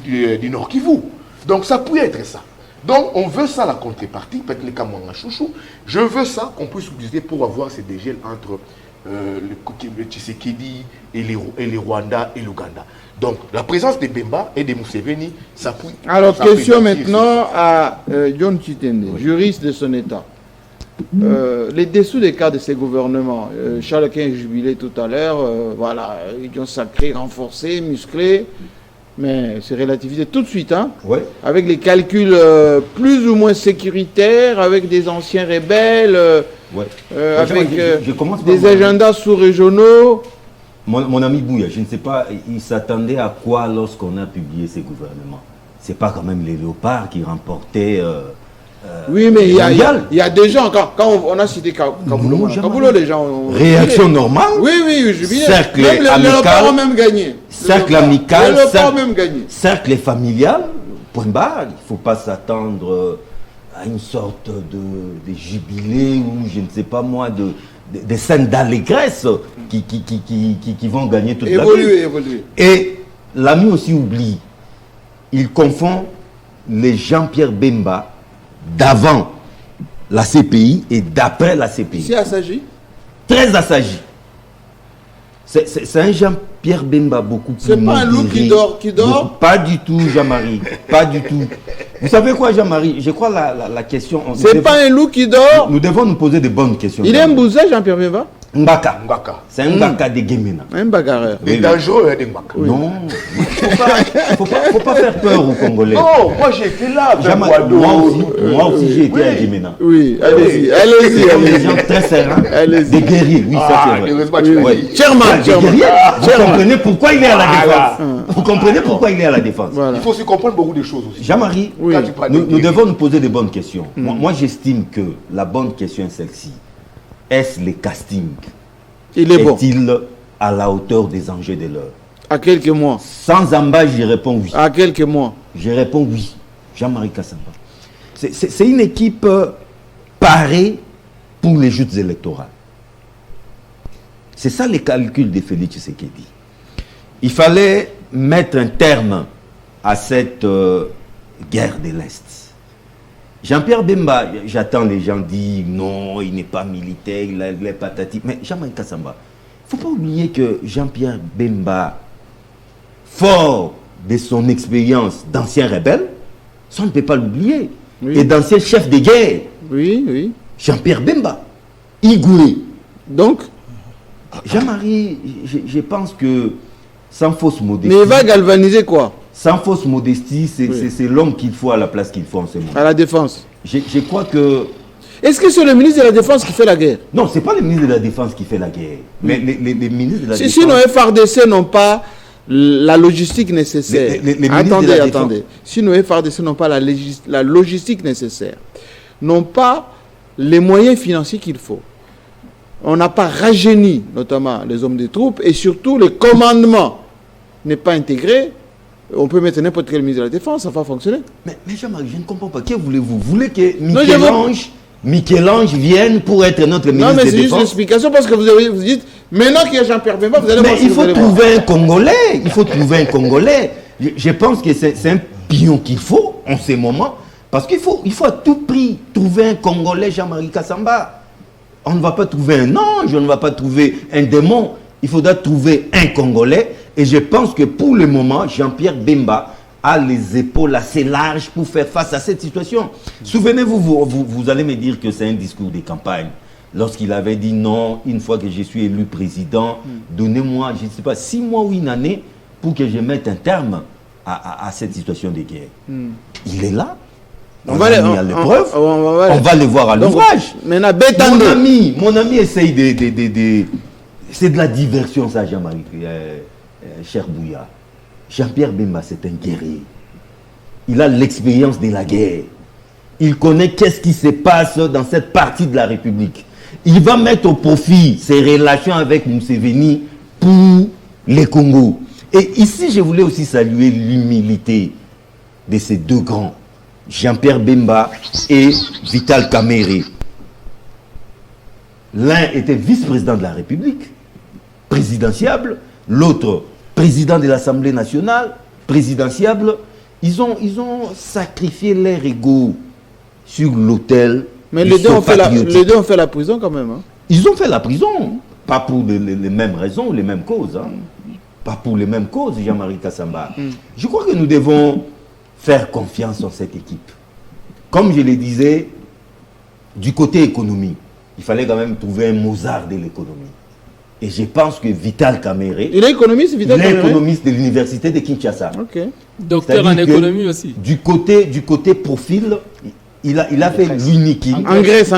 du Nord Kivu. Donc ça pourrait être ça. Donc on veut ça la contrepartie, peut-être les cas Mwanga Chouchou. Je veux ça qu'on puisse utiliser pour avoir ces dégels entre le Tshisekedi et les Rwanda et l'Ouganda. Donc la présence de Bemba et de Museveni, ça peut... Alors question maintenant à John Chitende, oui. Juriste de son État. Les dessous des cas de ces gouvernements, Charles Quint jubilé tout à l'heure, voilà, ils ont sacré, renforcé, musclé, mais c'est relativisé tout de suite, hein, ouais. Avec les calculs plus ou moins sécuritaires, avec des anciens rebelles, ouais. Avec des agendas sous-régionaux. Mon ami Bouya, je ne sais pas, il s'attendait à quoi lorsqu'on a publié ces gouvernements? C'est pas quand même les léopards qui remportaient... oui, mais il y a des gens, quand on a cité Kaboulou, les gens ont... Réaction normale. Oui, je viens. Cercle même amical. Ont même gagné. Cercle amical. Même gagné. Cercle familial. Point barre. Il ne faut pas s'attendre à une sorte de jubilé ou je ne sais pas moi, des scènes d'allégresse qui vont gagner toute la vie. Évoluer. Et l'ami aussi oublie. Il confond les Jean-Pierre Bemba d'avant la CPI et d'après la CPI. C'est assagi? Très assagi. C'est un Jean-Pierre Bemba beaucoup plus... C'est pas un loup qui dort Pas du tout, Jean-Marie. Pas du tout. Vous savez quoi, Jean-Marie? Je crois la question... C'est pas un loup qui dort. Nous devons nous poser de bonnes questions. Il est un bousé, Jean-Pierre Bemba? Mbaka. C'est un Mbaka de Guémena. Un bagarreur. Des dangereux, des Mbaka. Oui. Non. Faut pas faire peur aux Congolais. Non, moi j'ai été là. Moi aussi j'ai été à Guémena. Oui, allez-y. Des gens très sereins. Des guerriers, oui, ça c'est vrai. Chairman. Vous comprenez pourquoi il est à la défense. Vous comprenez pourquoi il est à la défense. Il faut aussi comprendre beaucoup de choses aussi. Jean-Marie, nous devons nous poser de bonnes questions. Moi j'estime que la bonne question est celle-ci. Est-ce le casting? Il est bon. Est-il à la hauteur des enjeux de l'heure? À quelques mois. Sans embâche, je réponds oui. À quelques mois. Je réponds oui. Jean-Marie Kassamba. C'est une équipe parée pour les joutes électorales. C'est ça les calculs de Félix Tshisekedi. Il fallait mettre un terme à cette guerre de l'Est. Jean-Pierre Bemba, j'attends les gens dire non, il n'est pas militaire, il est patati. Mais Jean-Marie Kassamba, il ne faut pas oublier que Jean-Pierre Bemba, fort de son expérience d'ancien rebelle, ça on ne peut pas l'oublier, oui. Et d'ancien chef de guerre. Oui, oui. Jean-Pierre Bemba, Igoué. Donc, Jean-Marie, je pense que sans fausse modestie. Mais il va galvaniser quoi? Sans fausse modestie, c'est l'homme qu'il faut à la place qu'il faut en ce moment. À la défense. Je crois que... Est-ce que c'est le ministre de la Défense qui fait la guerre? Non, ce n'est pas le ministre de la Défense qui fait la guerre. Mais les ministres de la Défense... Si nos FARDC n'ont pas la logistique nécessaire... Attendez. Si nos FARDC n'ont pas la logistique nécessaire, n'ont pas les moyens financiers qu'il faut, on n'a pas rajeuni, notamment les hommes des troupes, et surtout le commandement n'est pas intégré, on peut mettre n'importe quel ministre de la Défense, ça va fonctionner. Mais Jean-Marie, je ne comprends pas. Que voulez-vous? Vous voulez que Michel-Ange vienne pour être notre ministre de la Défense? Non, mais c'est juste l'explication, parce que vous dites, maintenant qu'il y a Jean-Pierre Bemba, vous allez voir. Mais il faut trouver un Congolais. Il faut trouver un Congolais. Je pense que c'est un pion qu'il faut en ce moment, parce qu'il faut à tout prix trouver un Congolais, Jean-Marie Kassamba. On ne va pas trouver un ange, on ne va pas trouver un démon. Il faudra trouver un Congolais. Et je pense que pour le moment, Jean-Pierre Bemba a les épaules assez larges pour faire face à cette situation. Souvenez-vous, vous allez me dire que c'est un discours de campagne. Lorsqu'il avait dit non, une fois que je suis élu président, donnez-moi, je ne sais pas, 6 mois ou une année pour que je mette un terme à cette situation de guerre. Il est là. On va le voir à l'ouvrage. Mon ami essaye de... C'est de la diversion, ça, Jean-Marie, cher Bouya. Jean-Pierre Bemba, c'est un guerrier. Il a l'expérience de la guerre. Il connaît qu'est-ce qui se passe dans cette partie de la République. Il va mettre au profit ses relations avec Museveni pour les Congo. Et ici, je voulais aussi saluer l'humilité de ces deux grands, Jean-Pierre Bemba et Vital Kamerhe. L'un était vice-président de la République, présidentiable, l'autre président de l'Assemblée nationale, présidentiable. Ils ont sacrifié leur ego sur l'autel. Mais les deux ont fait la prison quand même. Hein. Ils ont fait la prison, pas pour les mêmes raisons, les mêmes causes. Hein. Pas pour les mêmes causes, Jean-Marie Kassamba. Je crois que nous devons faire confiance en cette équipe. Comme je le disais, du côté économie, il fallait quand même trouver un Mozart de l'économie. Et je pense que Vital Kamerhe... Il est économiste, Vital Kamerhe? Il est économiste de l'université de Kinshasa. Ok. Docteur en économie aussi. Du côté profil, il a fait l'Unikin. En Grèce.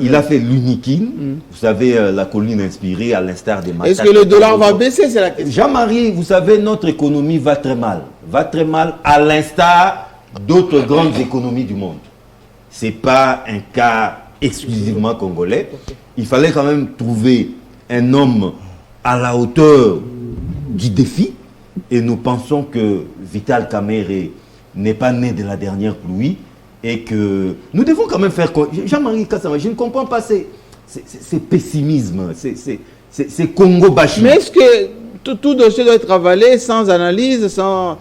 Il a fait l'Unikin. Vous savez, la colline inspirée à l'instar des massacres. Est-ce que le dollar va baisser? C'est la question. Jean-Marie, vous savez, notre économie va très mal. Va très mal à l'instar d'autres grandes économies du monde. Ce n'est pas un cas exclusivement congolais. Il fallait quand même trouver un homme à la hauteur du défi. Et nous pensons que Vital Kamerhe n'est pas né de la dernière pluie. Et que nous devons quand même faire... Jean-Marie Kassamba, je ne comprends pas ces pessimismes, ces Congo-bashing. Mais est-ce que tout dossier doit être avalé sans analyse, sans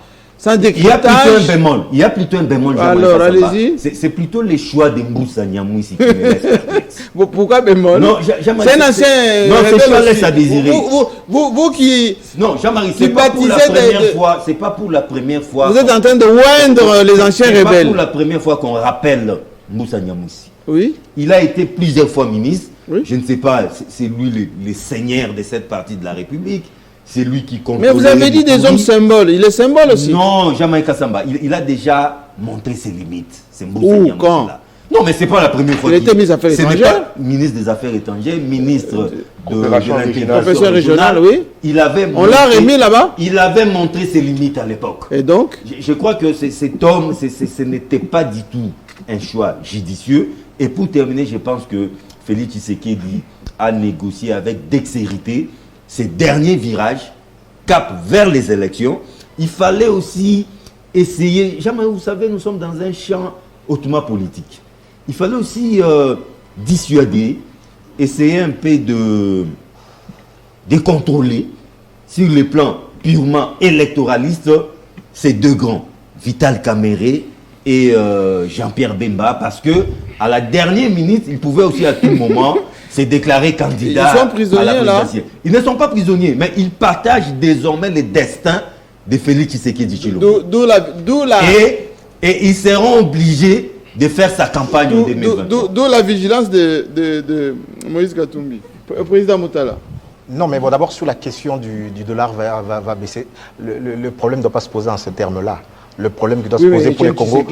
décryptage? Il y a plutôt un bémol. Alors, allez-y. C'est plutôt les choix de Moussa Niamou ici qui me laissent. Pourquoi bémol? Non, c'est un ancien... Non, c'est choix laisse à désirer. Vous qui... Non, Jean-Marie, c'est pas pour la première fois. C'est pas pour la première fois. Vous êtes en train de oindre les anciens rebelles. C'est pas pour la première fois qu'on rappelle Moussa Niamou ici. Oui. Il a été plusieurs fois ministre. Oui. Je ne sais pas, c'est lui le seigneur de cette partie de la République. C'est lui qui contrôle. Mais vous avez dit des hommes symboles. Il est symbole aussi. Non, Jean-Marie Kassamba, il a déjà montré ses limites. Où, quand? Non, mais ce n'est pas la première fois. Il était ministre des Affaires étrangères. Ministre des Affaires étrangères, ministre de l'intégration professeur régional, oui. On l'a remis là-bas. Il avait montré ses limites à l'époque. Et donc? Je crois que cet homme, ce n'était pas du tout un choix judicieux. Et pour terminer, je pense que Félix Tshisekedi a négocié avec dextérité ces derniers virages, cap vers les élections, il fallait aussi essayer, jamais vous savez, nous sommes dans un champ hautement politique. Il fallait aussi dissuader, essayer un peu de contrôler sur le plan purement électoraliste ces deux grands, Vital Kamerhe et Jean-Pierre Bemba, parce que à la dernière minute, ils pouvaient aussi à tout moment se déclarer candidats ils sont prisonniers, à la présidentielle. là. Ils ne sont pas prisonniers, mais ils partagent désormais le destin de Félix Tshisekedi Tshilombo. Et ils seront obligés de faire sa campagne en 2023. D'où la vigilance de Moïse Katumbi. Président Moutala. Non, mais bon, d'abord, sur la question du dollar va baisser, le problème ne doit pas se poser en ces termes-là. Le problème qui doit se poser pour le Congo,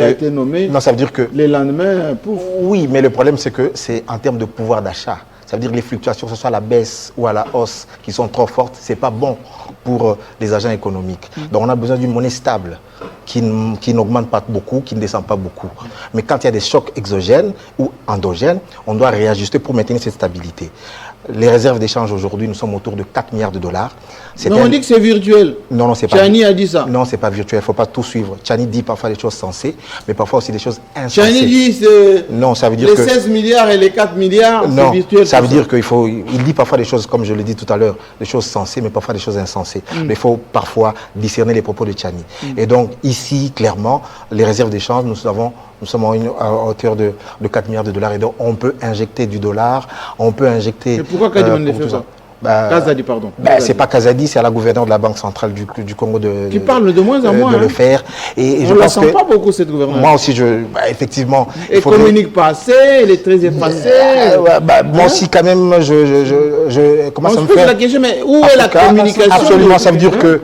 a été nommé, non, ça veut dire que les lendemains, pouf. Oui, mais le problème, c'est que c'est en termes de pouvoir d'achat. Ça veut dire que les fluctuations, que ce soit à la baisse ou à la hausse, qui sont trop fortes, ce n'est pas bon pour les agents économiques. Donc on a besoin d'une monnaie stable, qui n'augmente pas beaucoup, qui ne descend pas beaucoup. Mais quand il y a des chocs exogènes ou endogènes, on doit réajuster pour maintenir cette stabilité. Les réserves d'échange aujourd'hui, nous sommes autour de 4 milliards de dollars. Non, on dit que c'est virtuel. Non, c'est pas. Tchani a dit ça. Non, c'est pas virtuel. Il ne faut pas tout suivre. Tchani dit parfois des choses sensées, mais parfois aussi des choses insensées. Tchani dit c'est. Non, ça veut dire les que. Les 16 milliards et les 4 milliards, c'est virtuel. Ça veut dire qu'il faut. Il dit parfois des choses, comme je l'ai dit tout à l'heure, des choses sensées, mais parfois des choses insensées. Mais il faut parfois discerner les propos de Tchani. Et donc, ici, clairement, les réserves d'échange, nous sommes à hauteur de 4 milliards de dollars. Et donc, on peut injecter du dollar, on peut injecter. Mais pourquoi Kadimane ne fait pas? Kazadi, pardon. C'est pas Kazadi, c'est à la gouverneure de la Banque centrale du Congo qui parle de moins en moins de le faire. Et on ne la sent pas beaucoup, cette gouverneure. Moi aussi, effectivement. Elle communique pas assez, elle est très effacée. Moi aussi, quand même, comment ça me fait la question, mais où est la communication? Absolument, ça veut dire que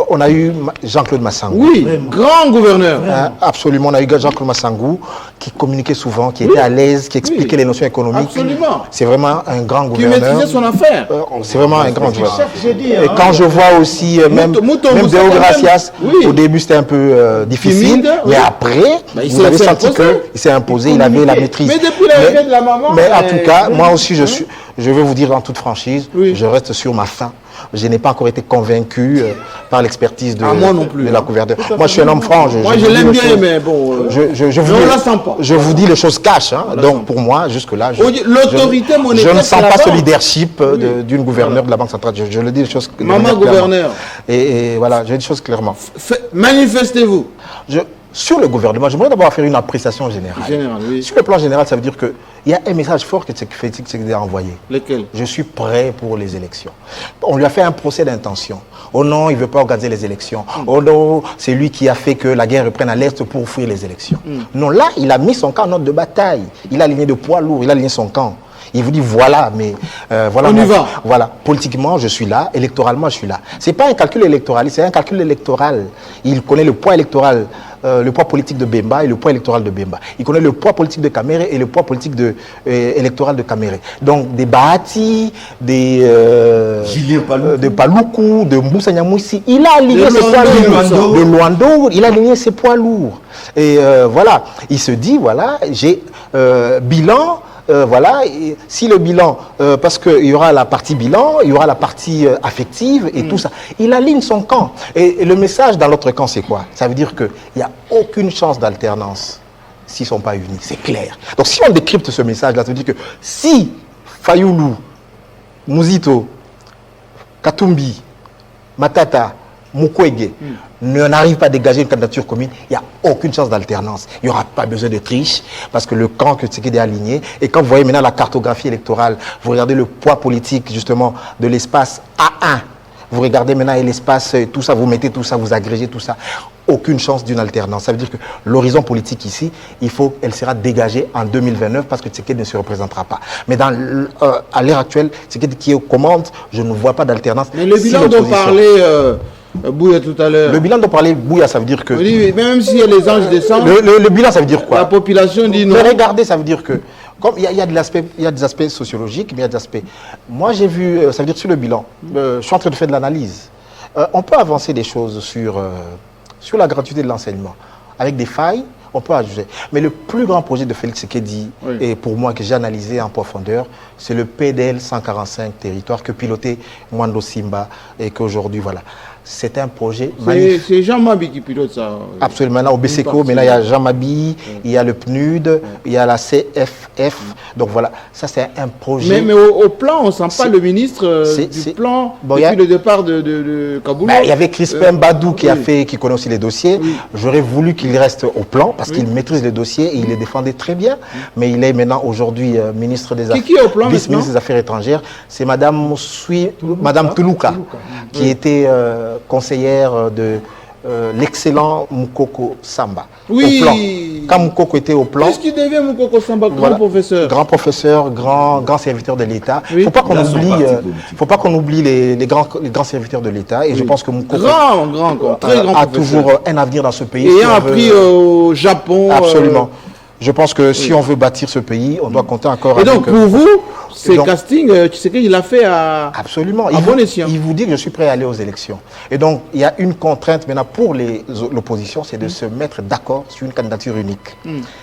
on a eu Jean-Claude Massangou. Oui, grand gouverneur. Absolument, on a eu Jean-Claude Massangou qui communiquait souvent, qui était à l'aise, qui expliquait les notions économiques. Absolument. C'est vraiment un grand gouverneur. Qui maîtrisait son affaire. C'est vraiment un grand gouverneur. Et quand je vois aussi, même Deo Gracias, au début c'était un peu difficile, mais après, vous avez senti qu'il s'est imposé, il avait la maîtrise. Mais depuis l'arrivée de la maman. Mais en tout cas, moi aussi, je vais vous dire en toute franchise, je reste sur ma faim. Je n'ai pas encore été convaincu par l'expertise de la gouverneure. Moi, je suis un homme franc. Moi, je l'aime bien, mais bon. on la sent pas. Je vous dis les choses cash. Donc, pour moi, jusque-là, l'autorité monétaire, je ne sens pas ce leadership d'une gouverneure de la Banque centrale. Je le dis les choses. Maman gouverneur. Et voilà, je dis les choses clairement. Manifestez-vous. Sur le gouvernement, j'aimerais d'abord faire une appréciation générale. Oui. Sur le plan général, ça veut dire qu'il y a un message fort que Félix Tshisekedi a envoyé. Lequel? Je suis prêt pour les élections. On lui a fait un procès d'intention. Oh non, il ne veut pas organiser les élections. Oh non, c'est lui qui a fait que la guerre reprenne à l'Est pour fuir les élections. Non, là, il a mis son camp en ordre de bataille. Il a aligné de poids lourds, il a aligné son camp. Il vous dit voilà, mais voilà. On y va. Voilà, politiquement je suis là, électoralement je suis là. C'est pas un calcul électoraliste, c'est un calcul électoral. Il connaît le poids électoral, le poids politique de Bemba et le poids électoral de Bemba. Il connaît le poids politique de Kamerhe et le poids politique électoral de Kamerhe. Donc des Bahati, de Paloukou, de Moussa Nyamouissi, il a aligné ses poids lourds. De Luando, il a aligné ses poids lourds. Et voilà, il se dit voilà, j'ai bilan. Voilà, et si le bilan, parce qu'il y aura la partie bilan, il y aura la partie affective et tout ça. Il aligne son camp. Et le message dans l'autre camp, c'est quoi? Ça veut dire qu'il n'y a aucune chance d'alternance s'ils ne sont pas unis. C'est clair. Donc si on décrypte ce message-là, ça veut dire que si Fayoulou, Mouzito, Katumbi, Matata, Mukwege n'arrive pas à dégager une candidature commune, il n'y a aucune chance d'alternance. Il n'y aura pas besoin de triche parce que le camp que Tshisekedi est aligné. Et quand vous voyez maintenant la cartographie électorale, vous regardez le poids politique justement de l'espace A1. Vous regardez maintenant l'espace, tout ça, vous mettez tout ça, vous agrégez tout ça. Aucune chance d'une alternance. Ça veut dire que l'horizon politique ici, elle sera dégagée en 2029 parce que Tshisekedi ne se représentera pas. Mais à l'heure actuelle, Tshisekedi qui est aux commandes, je ne vois pas d'alternance. Mais le bilan dont parlait Bouya tout à l'heure. Le bilan dont parlait Bouya, ça veut dire que... Oui, même si les anges descendent... Le bilan, ça veut dire quoi? La population dit non. Mais regardez, ça veut dire que... Comme il y a des aspects sociologiques, mais il y a des aspects... Moi, j'ai vu, ça veut dire sur le bilan, je suis en train de faire de l'analyse. On peut avancer des choses sur la gratuité de l'enseignement. Avec des failles, on peut ajouter. Mais le plus grand projet de Félix Tshisekedi, et pour moi que j'ai analysé en profondeur, c'est le PDL 145 territoire que pilotait Mwando Simba et qu'aujourd'hui, voilà. C'est un projet magnifique. C'est Jean Mabi qui pilote ça. Absolument. Maintenant, au BCECO, maintenant, il y a Jean Mabi, il y a le PNUD, il y a la CFF. Donc voilà, ça c'est un projet. Mais au plan, on ne sent pas le ministre du plan depuis le départ de Kaboula. Il y avait Crispin Badou qui connaît aussi les dossiers. J'aurais voulu qu'il reste au plan parce qu'il maîtrise les dossiers et il les défendait très bien. Mais il est maintenant aujourd'hui ministre des Affaires. Qui est au plan vice-ministre des Affaires étrangères. C'est Madame Toulouka, qui était conseillère de l'excellent Moukoko Samba. Oui. Au plan. Quand Moukoko était au plan. Qu'est-ce qu'il devient Moukoko Samba, grand professeur? Grand professeur, grand serviteur de l'État. Il ne faut pas qu'on oublie les grands serviteurs de l'État. Et je pense que Moukoko très grand a toujours un avenir dans ce pays. Ayant appris au Japon. Absolument. Je pense que si on veut bâtir ce pays, on doit compter encore avec... Et donc, pour vous, ces castings, tu sais qu'il a fait à... Absolument. Bon escient. Il vous dit que je suis prêt à aller aux élections. Et donc, il y a une contrainte maintenant pour l'opposition, c'est de se mettre d'accord sur une candidature unique.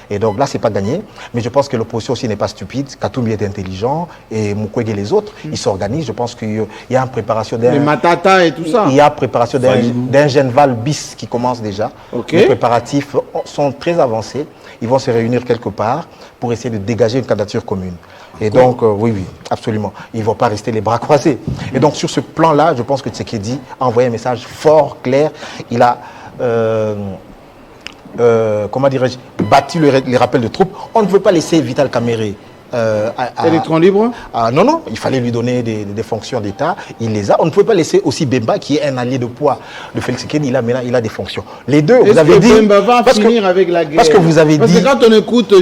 Et donc là, c'est pas gagné. Mais je pense que l'opposition aussi n'est pas stupide. Katoumbi est intelligent et Mukwege et les autres, ils s'organisent. Je pense qu'il y a une préparation d'un... Les Matata et tout ça. Il y a préparation d'un Genval bis qui commence déjà. Les préparatifs sont très avancés. Ils vont se réunir quelque part pour essayer de dégager une candidature commune. Et donc, oui, absolument. Ils ne vont pas rester les bras croisés. Et donc, sur ce plan-là, je pense que Tshisekedi a envoyé un message fort, clair. Il a, comment dirais-je, battu les rappels de troupes. On ne veut pas laisser Vital Kamerhe électron libre. Non, il fallait lui donner des fonctions d'État. Il les a. On ne pouvait pas laisser aussi Bemba, qui est un allié de poids de Félix Tshisekedi. Il a des fonctions. Les deux, vous avez dit. Bemba va finir avec la guerre. Parce que vous avez dit. Parce que quand on écoute,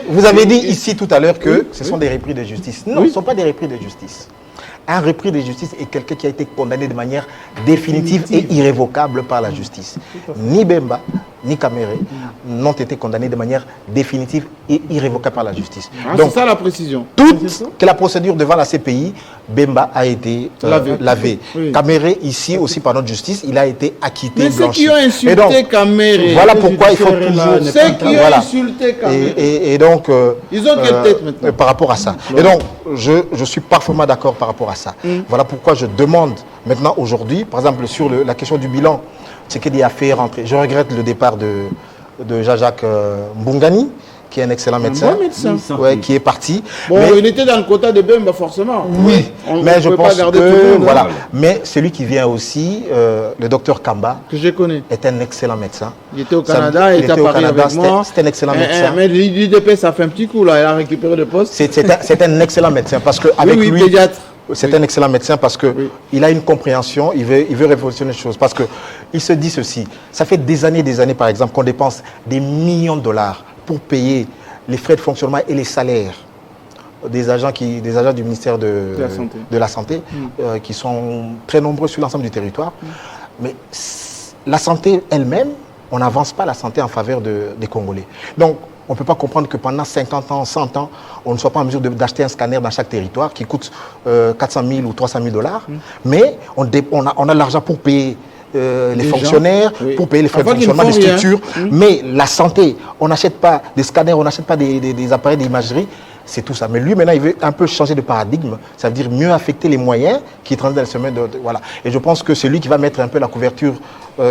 vous avez dit ici tout à l'heure que ce sont des repris de justice. Non, ce ne sont pas des repris de justice. Un repris de justice est quelqu'un qui a été condamné de manière définitive et irrévocable par la justice. Ni Bemba, ni Kamerhe n'ont été condamnés de manière définitive et irrévocable par la justice. Donc, c'est ça la précision. Que la procédure devant la CPI, Bemba a été lavé. Kamerhe, ici aussi par notre justice, il a été acquitté. Mais ceux qui ont insulté Kamerhe. Voilà pourquoi il faut toujours... Ceux qui ont insulté Kamerhe. Et donc... ils ont quelle tête maintenant? Par rapport à ça. Et donc, je suis parfaitement d'accord par rapport à ça. Voilà pourquoi je demande maintenant, aujourd'hui, par exemple, sur la question du bilan, Tshisekedi a fait rentrer. Je regrette le départ de Jean-Jacques Mbungani, qui est un excellent médecin, qui est parti. Bon, il était dans le quota de Bemba, forcément. Oui, mais je pense que, voilà. Mais celui qui vient aussi, le docteur Kamba, que je connais, est un excellent médecin. Il était au Canada, il était à Paris avec moi. C'est un excellent médecin. Mais l'UDP, ça fait un petit coup, là. Il a récupéré le poste. C'est un excellent médecin, parce qu'avec lui... pédiatre. C'est un excellent médecin parce qu'il a une compréhension, il veut révolutionner les choses. Parce qu'il se dit ceci, ça fait des années, par exemple, qu'on dépense des millions de dollars pour payer les frais de fonctionnement et les salaires des agents du ministère de la Santé, qui sont très nombreux sur l'ensemble du territoire. Mais la santé elle-même, on n'avance pas la santé en faveur des Congolais. Donc, on ne peut pas comprendre que pendant 50 ans, 100 ans, on ne soit pas en mesure d'acheter un scanner dans chaque territoire qui coûte 400 000 ou 300 000 $. Mais on a l'argent pour payer les fonctionnaires, pour payer les frais de fonctionnement des structures. Mais la santé, on n'achète pas des scanners, on n'achète pas des appareils d'imagerie. C'est tout ça. Mais lui, maintenant, il veut un peu changer de paradigme. Ça veut dire mieux affecter les moyens qui transitent dans le chemin voilà. Et je pense que c'est lui qui va mettre un peu la couverture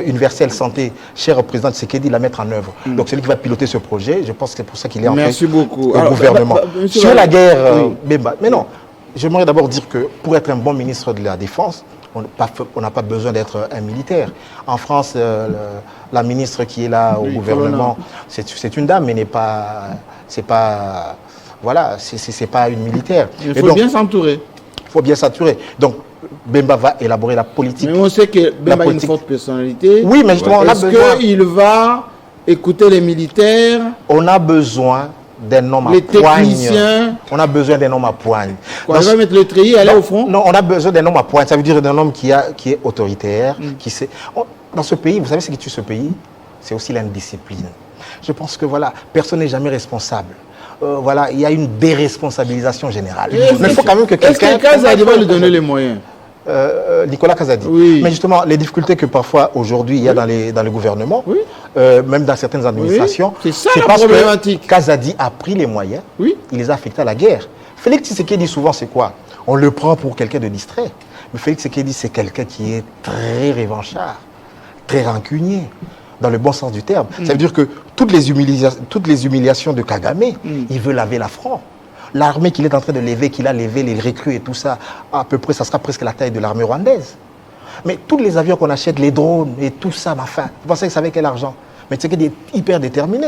universelle santé, cher président Tshisekedi, la mettre en œuvre. Donc, c'est lui qui va piloter ce projet. Je pense que c'est pour ça qu'il est en fait au gouvernement. Sur la guerre, Bemba. Mais non, j'aimerais d'abord dire que pour être un bon ministre de la Défense, on n'a pas besoin d'être un militaire. En France, la ministre qui est là au gouvernement, c'est une dame, mais c'est pas voilà, c'est pas une militaire. Il faut bien s'entourer. Il faut bien s'entourer. Donc, Bemba va élaborer la politique. Mais on sait que Bemba a une forte personnalité. Oui, mais justement, est-ce qu'il va écouter les militaires? On a besoin d'un homme les à poigne. Techniciens. On a besoin d'un homme à poigne. On va mettre le treillis, aller au front? Non, on a besoin d'un homme à poigne. Ça veut dire d'un homme qui est autoritaire, qui sait. Dans ce pays, vous savez ce qui tue ce pays? C'est aussi l'indiscipline. Je pense que voilà, personne n'est jamais responsable. Voilà, il y a une déresponsabilisation générale. Mais il faut quand même que quelqu'un... Est-ce que Kaza va lui donner les moyens? Nicolas Kazadi. Oui. Mais justement, les difficultés que parfois aujourd'hui il y a dans le gouvernement, même dans certaines administrations, c'est ça la parce problématique. que Kazadi a pris les moyens, il les a affectés à la guerre. Félix Tshisekedi souvent c'est quoi? On le prend pour quelqu'un de distrait. Mais Félix Tshisekedi c'est quelqu'un qui est très revanchard, très rancunier, dans le bon sens du terme. Ça veut dire que toutes les humiliations de Kagame, il veut laver l'affront. L'armée qu'il est en train de lever, qu'il a levé, les recrues et tout ça, à peu près, ça sera presque la taille de l'armée rwandaise. Mais tous les avions qu'on achète, les drones et tout ça, ma fin, vous pensez que ça avec quel argent? Mais c'est qu'il est hyper déterminé.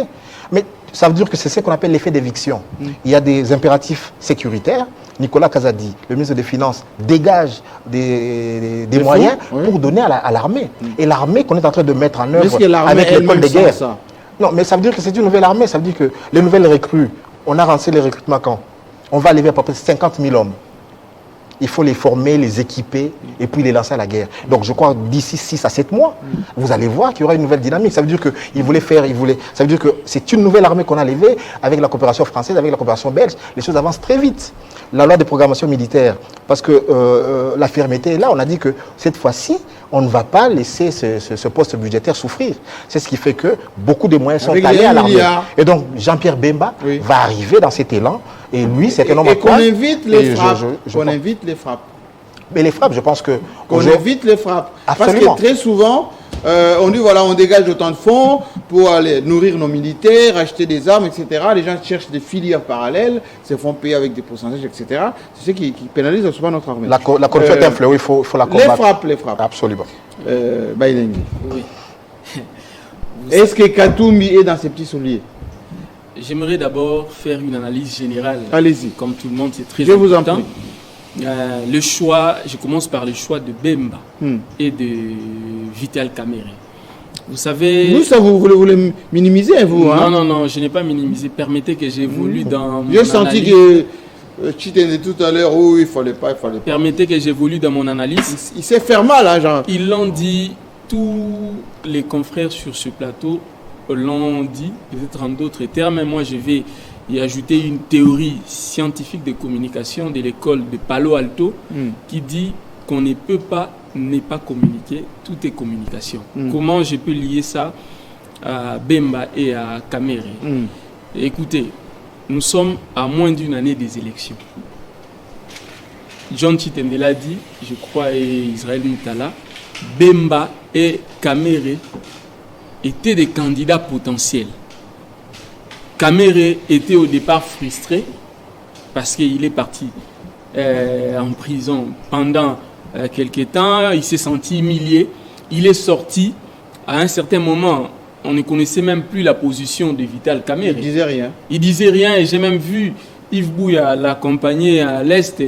Mais ça veut dire que c'est ce qu'on appelle l'effet d'éviction. Il y a des impératifs sécuritaires. Nicolas Kazadi, le ministre des Finances, dégage des moyens pour donner à l'armée. Et l'armée qu'on est en train de mettre en œuvre avec l'école de guerre. Ça. Non, mais ça veut dire que c'est une nouvelle armée. Ça veut dire que les nouvelles recrues, on a lancé les recrutements quand? On va lever à peu près 50 000 hommes. Il faut les former, les équiper et puis les lancer à la guerre. Donc je crois d'ici 6 à 7 mois, vous allez voir qu'il y aura une nouvelle dynamique. Ça veut dire ça veut dire que c'est une nouvelle armée qu'on a levée avec la coopération française, avec la coopération belge. Les choses avancent très vite. La loi de programmation militaire, parce que la fermeté est là, on a dit que cette fois-ci, on ne va pas laisser ce poste budgétaire souffrir. C'est ce qui fait que beaucoup de moyens sont allés à l'armée. Et donc Jean-Pierre Bemba va arriver dans cet élan. Et lui, c'est un homme à qu'on invite les frappes. Qu'on invite les frappes. Mais les frappes, je pense que... Qu'on évite les frappes. Absolument. Parce que très souvent, on dit, voilà, on dégage autant de fonds pour aller nourrir nos militaires, acheter des armes, etc. Les gens cherchent des filières parallèles, se font payer avec des pourcentages, etc. C'est ce qui pénalise souvent notre armée. La corruption est un fléau, il faut la combattre. Les frappes. Absolument. Bailengi. Oui. Est-ce que Katumbi est dans ses petits souliers? J'aimerais d'abord faire une analyse générale. Allez-y. Comme tout le monde, c'est très important. Je vous en prie. Le choix, je commence par le choix de Bemba et de Vital Kamerhe. Vous savez... Vous, ça, vous voulez minimiser, vous? Non, je n'ai pas minimisé. Permettez que j'évolue dans mon J'ai senti que Chitende tout à l'heure, il fallait pas. Permettez que j'évolue dans mon analyse. Il s'est fait mal, hein, genre. Ils l'ont dit, tous les confrères sur ce plateau l'ont dit, peut-être en d'autres termes, mais moi je vais y ajouter une théorie scientifique de communication de l'école de Palo Alto qui dit qu'on ne peut pas ne pas communiquer, tout est communication. Comment je peux lier ça à Bemba et à Kamerhe? Écoutez, nous sommes à moins d'une année des élections. John Chitende l'a dit, je crois, et Israël Mutala, Bemba et Kamerhe étaient des candidats potentiels. Kamerhe était au départ frustré parce qu'il est parti en prison pendant quelques temps, il s'est senti humilié, il est sorti, à un certain moment, on ne connaissait même plus la position de Vital Kamerhe. Il disait rien et j'ai même vu Yves Bouya l'accompagner à l'Est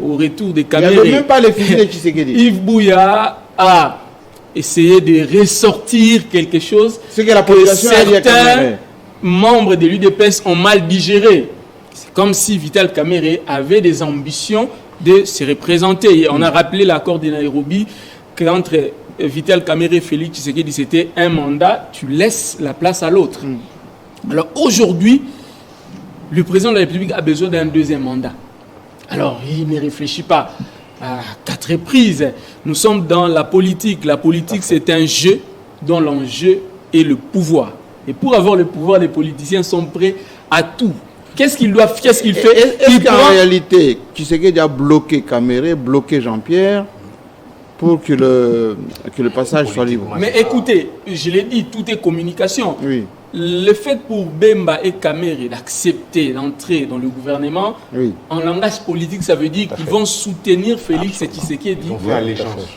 au retour de Kamerhe. Il n'y avait même pas les fusils de Tshisekedi. Yves Bouya a essayé de ressortir quelque chose que la population certains membres de l'UDPS ont mal digéré. C'est comme si Vital Kamerhe avait des ambitions de se représenter. On a rappelé l'accord de Nairobi qu'entre Vital Kamerhe et Félix Tshisekedi, c'était un mandat, tu laisses la place à l'autre. Alors aujourd'hui, le président de la République a besoin d'un deuxième mandat. Alors il ne réfléchit pas à 4 reprises. Nous sommes dans la politique. La politique, c'est un jeu dont l'enjeu est le pouvoir. Et pour avoir le pouvoir, les politiciens sont prêts à tout. Qu'est-ce qu'il doit faire? Qu'est-ce qu'il fait? Est-ce qu'en réalité, Tshisekedi a bloqué Kamerhe, bloqué Jean-Pierre pour que le passage soit libre? Mais écoutez, je l'ai dit, tout est communication. Oui. Le fait pour Bemba et Kamerhe d'accepter d'entrer dans le gouvernement, en langage politique, ça veut dire qu'ils vont soutenir Félix Tshisekedi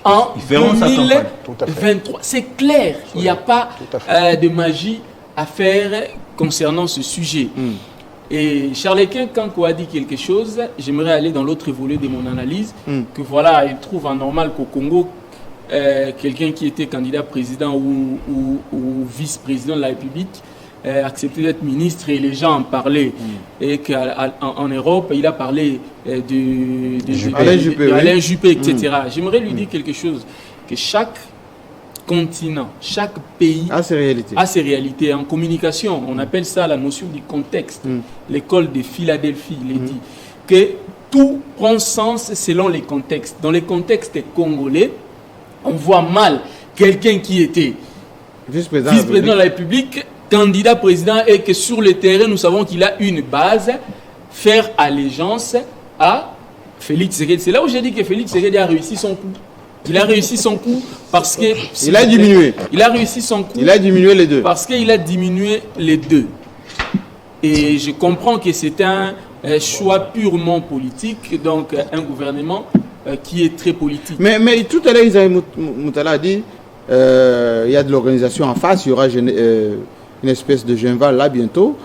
en 2023. C'est clair, il n'y a pas de magie à faire concernant ce sujet. Et Charles-Étienne Kanko a dit quelque chose, j'aimerais aller dans l'autre volet de mon analyse, que voilà, il trouve anormal qu'au Congo, quelqu'un qui était candidat président ou vice-président de la République acceptait d'être ministre et les gens en parlaient. Et qu'en Europe, il a parlé Alain Juppé, etc. J'aimerais lui dire quelque chose, que chaque continent, chaque pays a ses réalités. En communication, on appelle ça la notion du contexte. L'école de Philadelphie, il est dit que tout prend sens selon les contextes. Dans les contextes congolais, on voit mal quelqu'un qui était vice-président de la République, candidat président, et que sur le terrain, nous savons qu'il a une base, faire allégeance à Félix Tshisekedi. C'est là où j'ai dit que Félix Tshisekedi a réussi son coup. Il a réussi son coup parce que... Il a diminué. Il a réussi son coup. Il a diminué les deux. Parce qu'il a diminué les deux. Et je comprends que c'est un choix purement politique, donc un gouvernement qui est très politique. Mais tout à l'heure, Isaïe Moutala a dit il y a de l'organisation en face, il y aura une espèce de Genval là bientôt.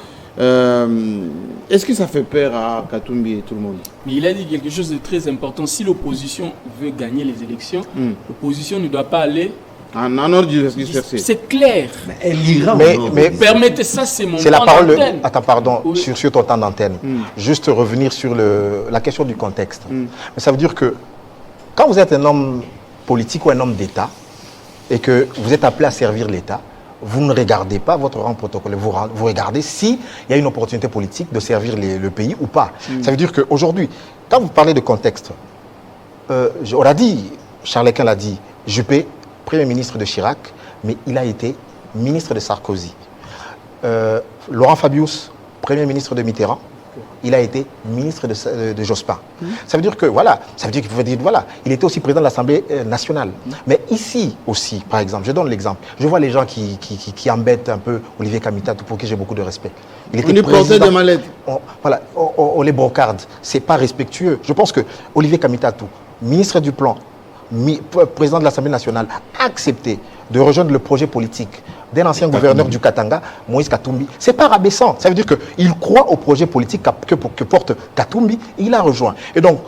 Est-ce que ça fait peur à Katumbi et tout le monde? Mais il a dit quelque chose de très important. Si l'opposition veut gagner les élections, l'opposition ne doit pas aller en ordre dispersé. C'est clair. Mais elle ira. Mais permettez ça, c'est mon c'est la temps parole. d'antenne. Attends, pardon, Oui. sur ton temps d'antenne. Juste revenir sur la question du contexte. Mais ça veut dire que quand vous êtes un homme politique ou un homme d'État et que vous êtes appelé à servir l'État, vous ne regardez pas votre rang protocolaire, vous regardez s'il y a une opportunité politique de servir le pays ou pas. Ça veut dire qu'aujourd'hui, quand vous parlez de contexte, on l'a dit, Charles Quint l'a dit, Juppé, Premier ministre de Chirac, mais il a été ministre de Sarkozy. Laurent Fabius, Premier ministre de Mitterrand, il a été ministre de Jospin. Ça veut dire que, voilà, ça veut dire qu'il pouvait dire, voilà, il était aussi président de l'Assemblée nationale. Mais ici aussi, par exemple, je donne l'exemple, je vois les gens qui embêtent un peu Olivier Kamitatu, pour qui j'ai beaucoup de respect. Il était portait des mallettes. Voilà, on les brocarde, c'est pas respectueux. Je pense que Olivier Kamitatu, ministre du Plan, président de l'Assemblée nationale, a accepté de rejoindre le projet politique d'un ancien gouverneur du Katanga, Moïse Katumbi. C'est pas rabaissant. Ça veut dire qu'il croit au projet politique que porte Katumbi et il a rejoint. Et donc,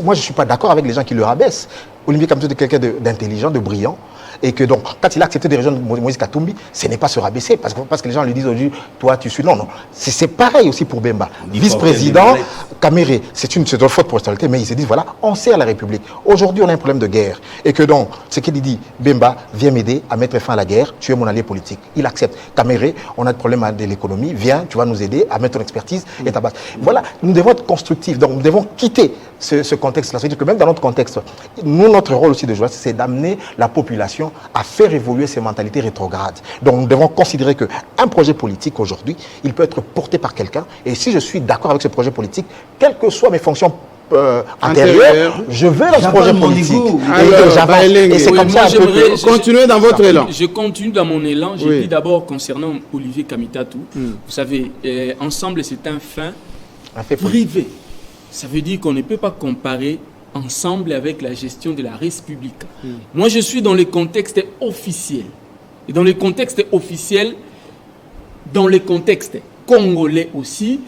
moi, je ne suis pas d'accord avec les gens qui le rabaissent. Olivier Kamitatu est quelqu'un d'intelligent, de brillant. Et que donc, quand il a accepté de rejoindre Moïse Katumbi, ce n'est pas se rabaisser. Parce que les gens lui disent aujourd'hui, toi, tu suis. Non, non. C'est pareil aussi pour Bemba. Vice-président, Kaméré, c'est une faute pour personnalité, mais ils se disent, voilà, on sert la République. Aujourd'hui, on a un problème de guerre. Et que donc, ce qu'il dit, Bemba, viens m'aider à mettre fin à la guerre, tu es mon allié politique. Il accepte. Kaméré, on a des problèmes de l'économie, viens, tu vas nous aider à mettre ton expertise et ta base. Voilà, nous devons être constructifs. Donc, nous devons quitter ce contexte-là. C'est-à-dire que même dans notre contexte, nous, notre rôle aussi de joueur, c'est d'amener la population à faire évoluer ces mentalités rétrogrades. Donc nous devons considérer qu'un projet politique aujourd'hui, il peut être porté par quelqu'un. Et si je suis d'accord avec ce projet politique, quelles que soient mes fonctions antérieures, je vais dans ce projet politique. Et c'est comme ça que continuez dans votre élan. Je continue dans mon élan. J'ai dit d'abord concernant Olivier Kamitatu. Vous savez, ensemble, c'est un fait privé. Ça veut dire qu'on ne peut pas comparer ensemble avec la gestion de la République. Moi, je suis dans le contexte officiel. Et dans le contexte officiel, dans le contexte congolais aussi,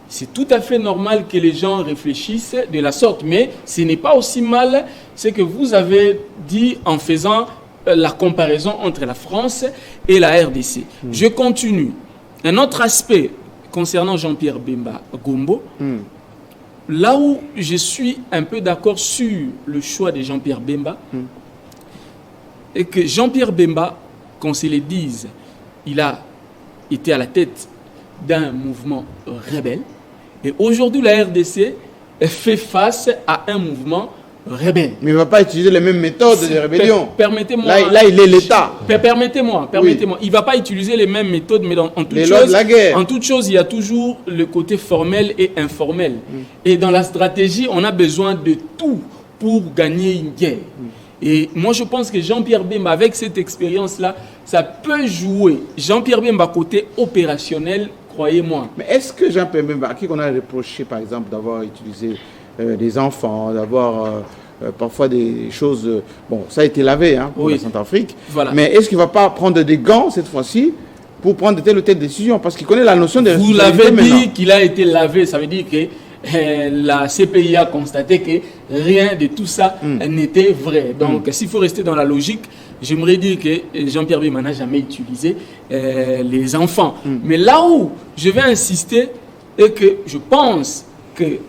c'est tout à fait normal que les gens réfléchissent de la sorte. Mais ce n'est pas aussi mal ce que vous avez dit en faisant la comparaison entre la France et la RDC. Je continue. Un autre aspect concernant Jean-Pierre Bemba Gombo, là où je suis un peu d'accord sur le choix de Jean-Pierre Bemba, et que Jean-Pierre Bemba, qu'on se le dise, il a été à la tête d'un mouvement rebelle, et aujourd'hui la RDC fait face à un mouvement rebelle. Mais il ne va pas utiliser les mêmes méthodes de rébellion. Permettez-moi. Là, il est l'État. Permettez-moi. Oui. Il ne va pas utiliser les mêmes méthodes, mais en toute chose, il y a toujours le côté formel et informel. Et dans la stratégie, on a besoin de tout pour gagner une guerre. Et moi, je pense que Jean-Pierre Bemba, avec cette expérience-là, ça peut jouer. Jean-Pierre Bemba, côté opérationnel, croyez-moi. Mais est-ce que Jean-Pierre Bemba, à qui on a reproché, par exemple, d'avoir utilisé des enfants, d'avoir parfois des choses... bon, ça a été lavé pour la Centrafrique. Voilà. Mais est-ce qu'il ne va pas prendre des gants cette fois-ci pour prendre telle ou telle décision? Parce qu'il connaît la notion de responsabilité. Vous l'avez dit qu'il a été lavé. Ça veut dire que la CPI a constaté que rien de tout ça n'était vrai. Donc, s'il faut rester dans la logique, j'aimerais dire que Jean-Pierre Bemba n'a jamais utilisé les enfants. Mais là où je vais insister, est que je pense que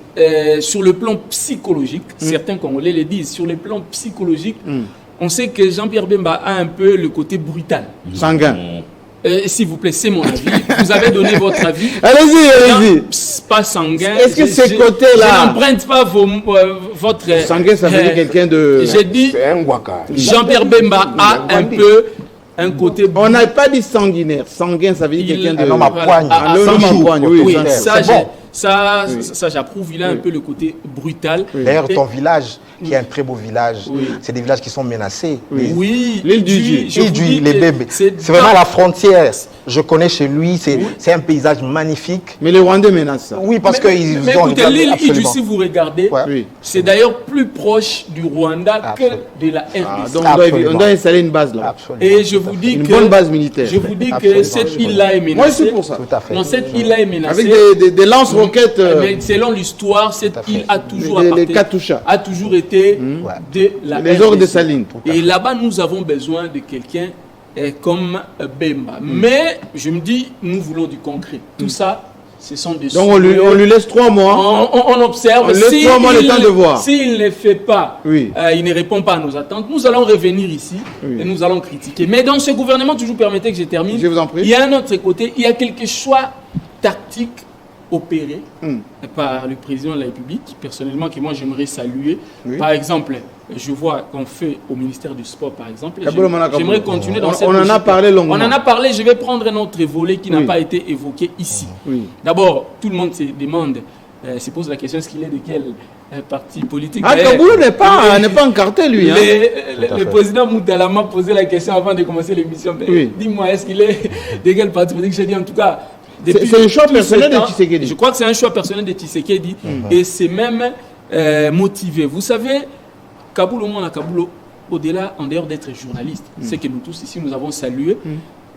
sur le plan psychologique, certains Congolais le disent, sur le plan psychologique, on sait que Jean-Pierre Bemba a un peu le côté brutal. Sanguin. s'il vous plaît, c'est mon avis. Vous avez donné votre avis. Allez-y. Pas sanguin. Est-ce que ce côté-là... Je n'emprunte pas votre... Sanguin, ça veut dire quelqu'un de... J'ai dit, C'est un Ouaka. Jean-Pierre Bemba a un peu un côté... On n'a pas dit sanguinaire. Sanguin, ça veut dire quelqu'un de... Un homme à poigne. Un homme à poigne, oui. Ça, j'approuve. Il a un peu le côté brutal. D'ailleurs, ton village, qui est un très beau village, c'est des villages qui sont menacés. Oui, l'île du Duy, les bébés. C'est vraiment la frontière. Je connais chez lui, c'est un paysage magnifique. Mais les Rwandais menacent ça. Oui, parce qu'ils ont... Écoutez, l'île du si vous regardez, c'est d'ailleurs plus proche du Rwanda que de la RDC. Donc on doit installer une base là. Absolument. Et je vous dis une bonne base militaire. Je vous dis que cette île-là est menacée. Moi, c'est pour ça. Tout à fait. Non, cette île-là est menacée. Avec des lance-roquettes. Mais selon l'histoire, cette île a toujours les Katusha. a toujours été de la les RDC. orgues de Saline. Et là-bas, nous avons besoin de quelqu'un comme Bemba. Mais je me dis, nous voulons du concret. Tout ça, ce sont des... Donc on lui laisse 3 mois. On observe. On laisse 3 mois le temps de voir. S'il ne fait pas, il ne répond pas à nos attentes, nous allons revenir ici et nous allons critiquer. Mais dans ce gouvernement, toujours permettez que je termine, je vous en prie. Il y a un autre côté, il y a quelques choix tactiques opérés par le président de la République, personnellement, que moi j'aimerais saluer. Par exemple, je vois qu'on fait au ministère du Sport, par exemple. J'aimerais continuer dans cette... On en a parlé longuement. On en a parlé, je vais prendre un autre volet qui n'a pas été évoqué ici. D'abord, tout le monde se demande, se pose la question, est-ce qu'il est de quel parti politique? Kaboulou n'est pas encarté, lui. Le président Moutala m'a posé la question avant de commencer l'émission. Dis-moi, est-ce qu'il est de quel parti politique? J'ai dit en tout cas... C'est un choix personnel de Tshisekedi. Je crois que c'est un choix personnel de Tshisekedi et c'est même motivé. Vous savez, Kaboulou, au-delà, en dehors d'être journaliste, c'est que nous tous ici nous avons salué,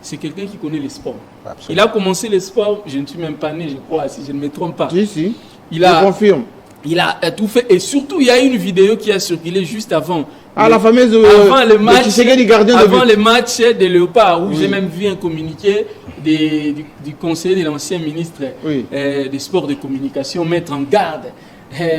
c'est quelqu'un qui connaît les sports. Absolument. Il a commencé les sports, je ne suis même pas né, je crois, si je ne me trompe pas. Si, je confirme. Il a tout fait et surtout il y a une vidéo qui a circulé juste avant. La fameuse avant le match, avant le match de Léopard où j'ai même vu un communiqué du conseiller de l'ancien ministre des sports de communication mettre en garde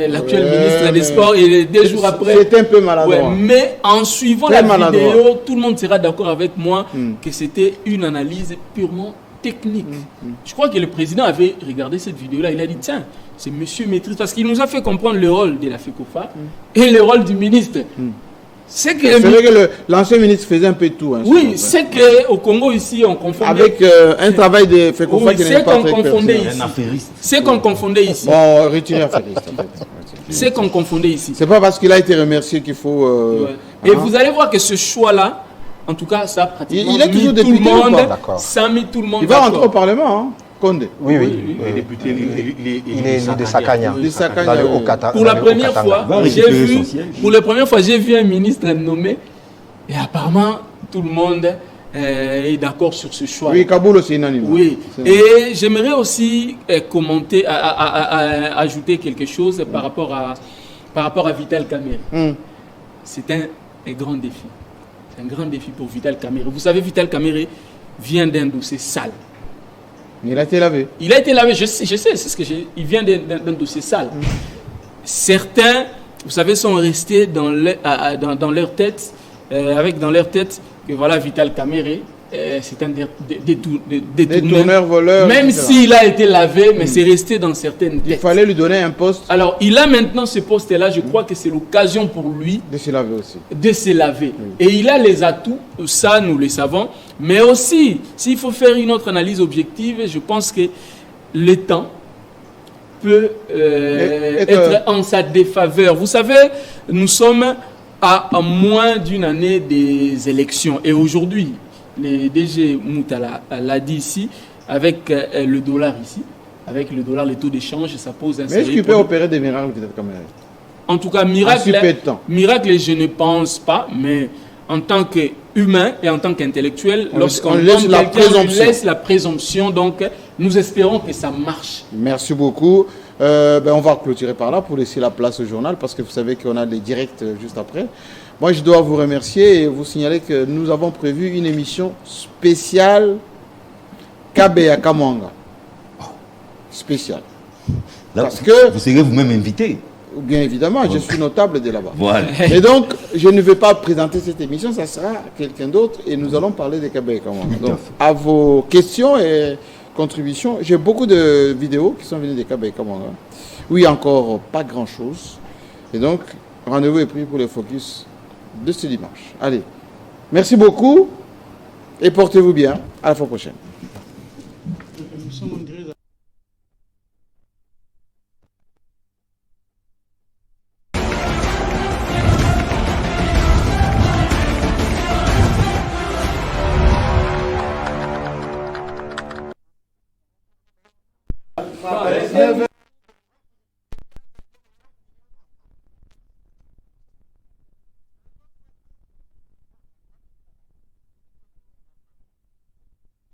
l'actuel ministre des sports et 2 jours après. C'était un peu maladroit. Mais en suivant la vidéo, tout le monde sera d'accord avec moi que c'était une analyse purement technique. Je crois que le président avait regardé cette vidéo-là, il a dit tiens, c'est monsieur maîtrise, parce qu'il nous a fait comprendre le rôle de la FECOFA et le rôle du ministre. C'est vrai que l'ancien ministre faisait un peu tout. Oui, c'est qu'au Congo ici, on confondait... Avec un travail de FECOFA qui n'est pas très C'est qu'on confondait ici. Bon, retirez affairiste. C'est qu'on confondait ici. C'est pas parce qu'il a été remercié qu'il faut... Et vous allez voir que ce choix-là, en tout cas, ça a pratiquement il est toujours mis tout le député monde, ça a mis tout le monde. Il va rentrer au Parlement, hein, Condé. Oui. Les députés, il est de Sakanya. Dans le Haut-Qatar. Pour la première fois, j'ai vu un ministre nommé et apparemment tout le monde est d'accord sur ce choix. Oui, Kaboulou, c'est unanime. Oui, et j'aimerais aussi commenter, ajouter quelque chose par rapport à Vital Kamerhe. C'est un grand défi. C'est un grand défi pour Vital Kamerhe. Vous savez, Vital Kamerhe vient d'un dossier sale. Il a été lavé. Il a été lavé, je sais, c'est ce que j'ai. Il vient d'un dossier sale. Certains, vous savez, sont restés dans leur tête, dans leur tête que voilà, Vital Kamerhe, c'est un détourneur, voleur. Même s'il a été lavé, mais c'est resté dans certaines têtes. Il fallait lui donner un poste. Alors, il a maintenant ce poste-là, je crois que c'est l'occasion pour lui de se laver aussi. De se laver. Et il a les atouts, ça nous le savons. Mais aussi, s'il faut faire une autre analyse objective, je pense que le temps peut être en sa défaveur. Vous savez, nous sommes à moins d'une année des élections. Et aujourd'hui, le DG Moutala l'a dit ici, avec le dollar ici, avec le dollar, les taux d'échange, ça pose un sérieux. Mais est-ce qu'il peut opérer des miracles peut-être comme ça? En tout cas, miracle, je ne pense pas, mais en tant qu'humain et en tant qu'intellectuel, lorsqu'on laisse la présomption, donc nous espérons que ça marche. Merci beaucoup. On va clôturer par là pour laisser la place au journal, parce que vous savez qu'on a les directs juste après. Moi, je dois vous remercier et vous signaler que nous avons prévu une émission spéciale Kabeya Kamwanga. Spéciale. Parce que vous serez vous-même invité. Bien évidemment, je suis notable de là-bas. Voilà. Et donc, je ne vais pas présenter cette émission, ça sera quelqu'un d'autre et nous allons parler des Kabaye Kamanga. Donc, à vos questions et contributions, j'ai beaucoup de vidéos qui sont venues des Kabaye Kamanga. Oui, encore pas grand-chose. Et donc, rendez-vous est pris pour le focus de ce dimanche. Allez, merci beaucoup et portez-vous bien. À la fois prochaine.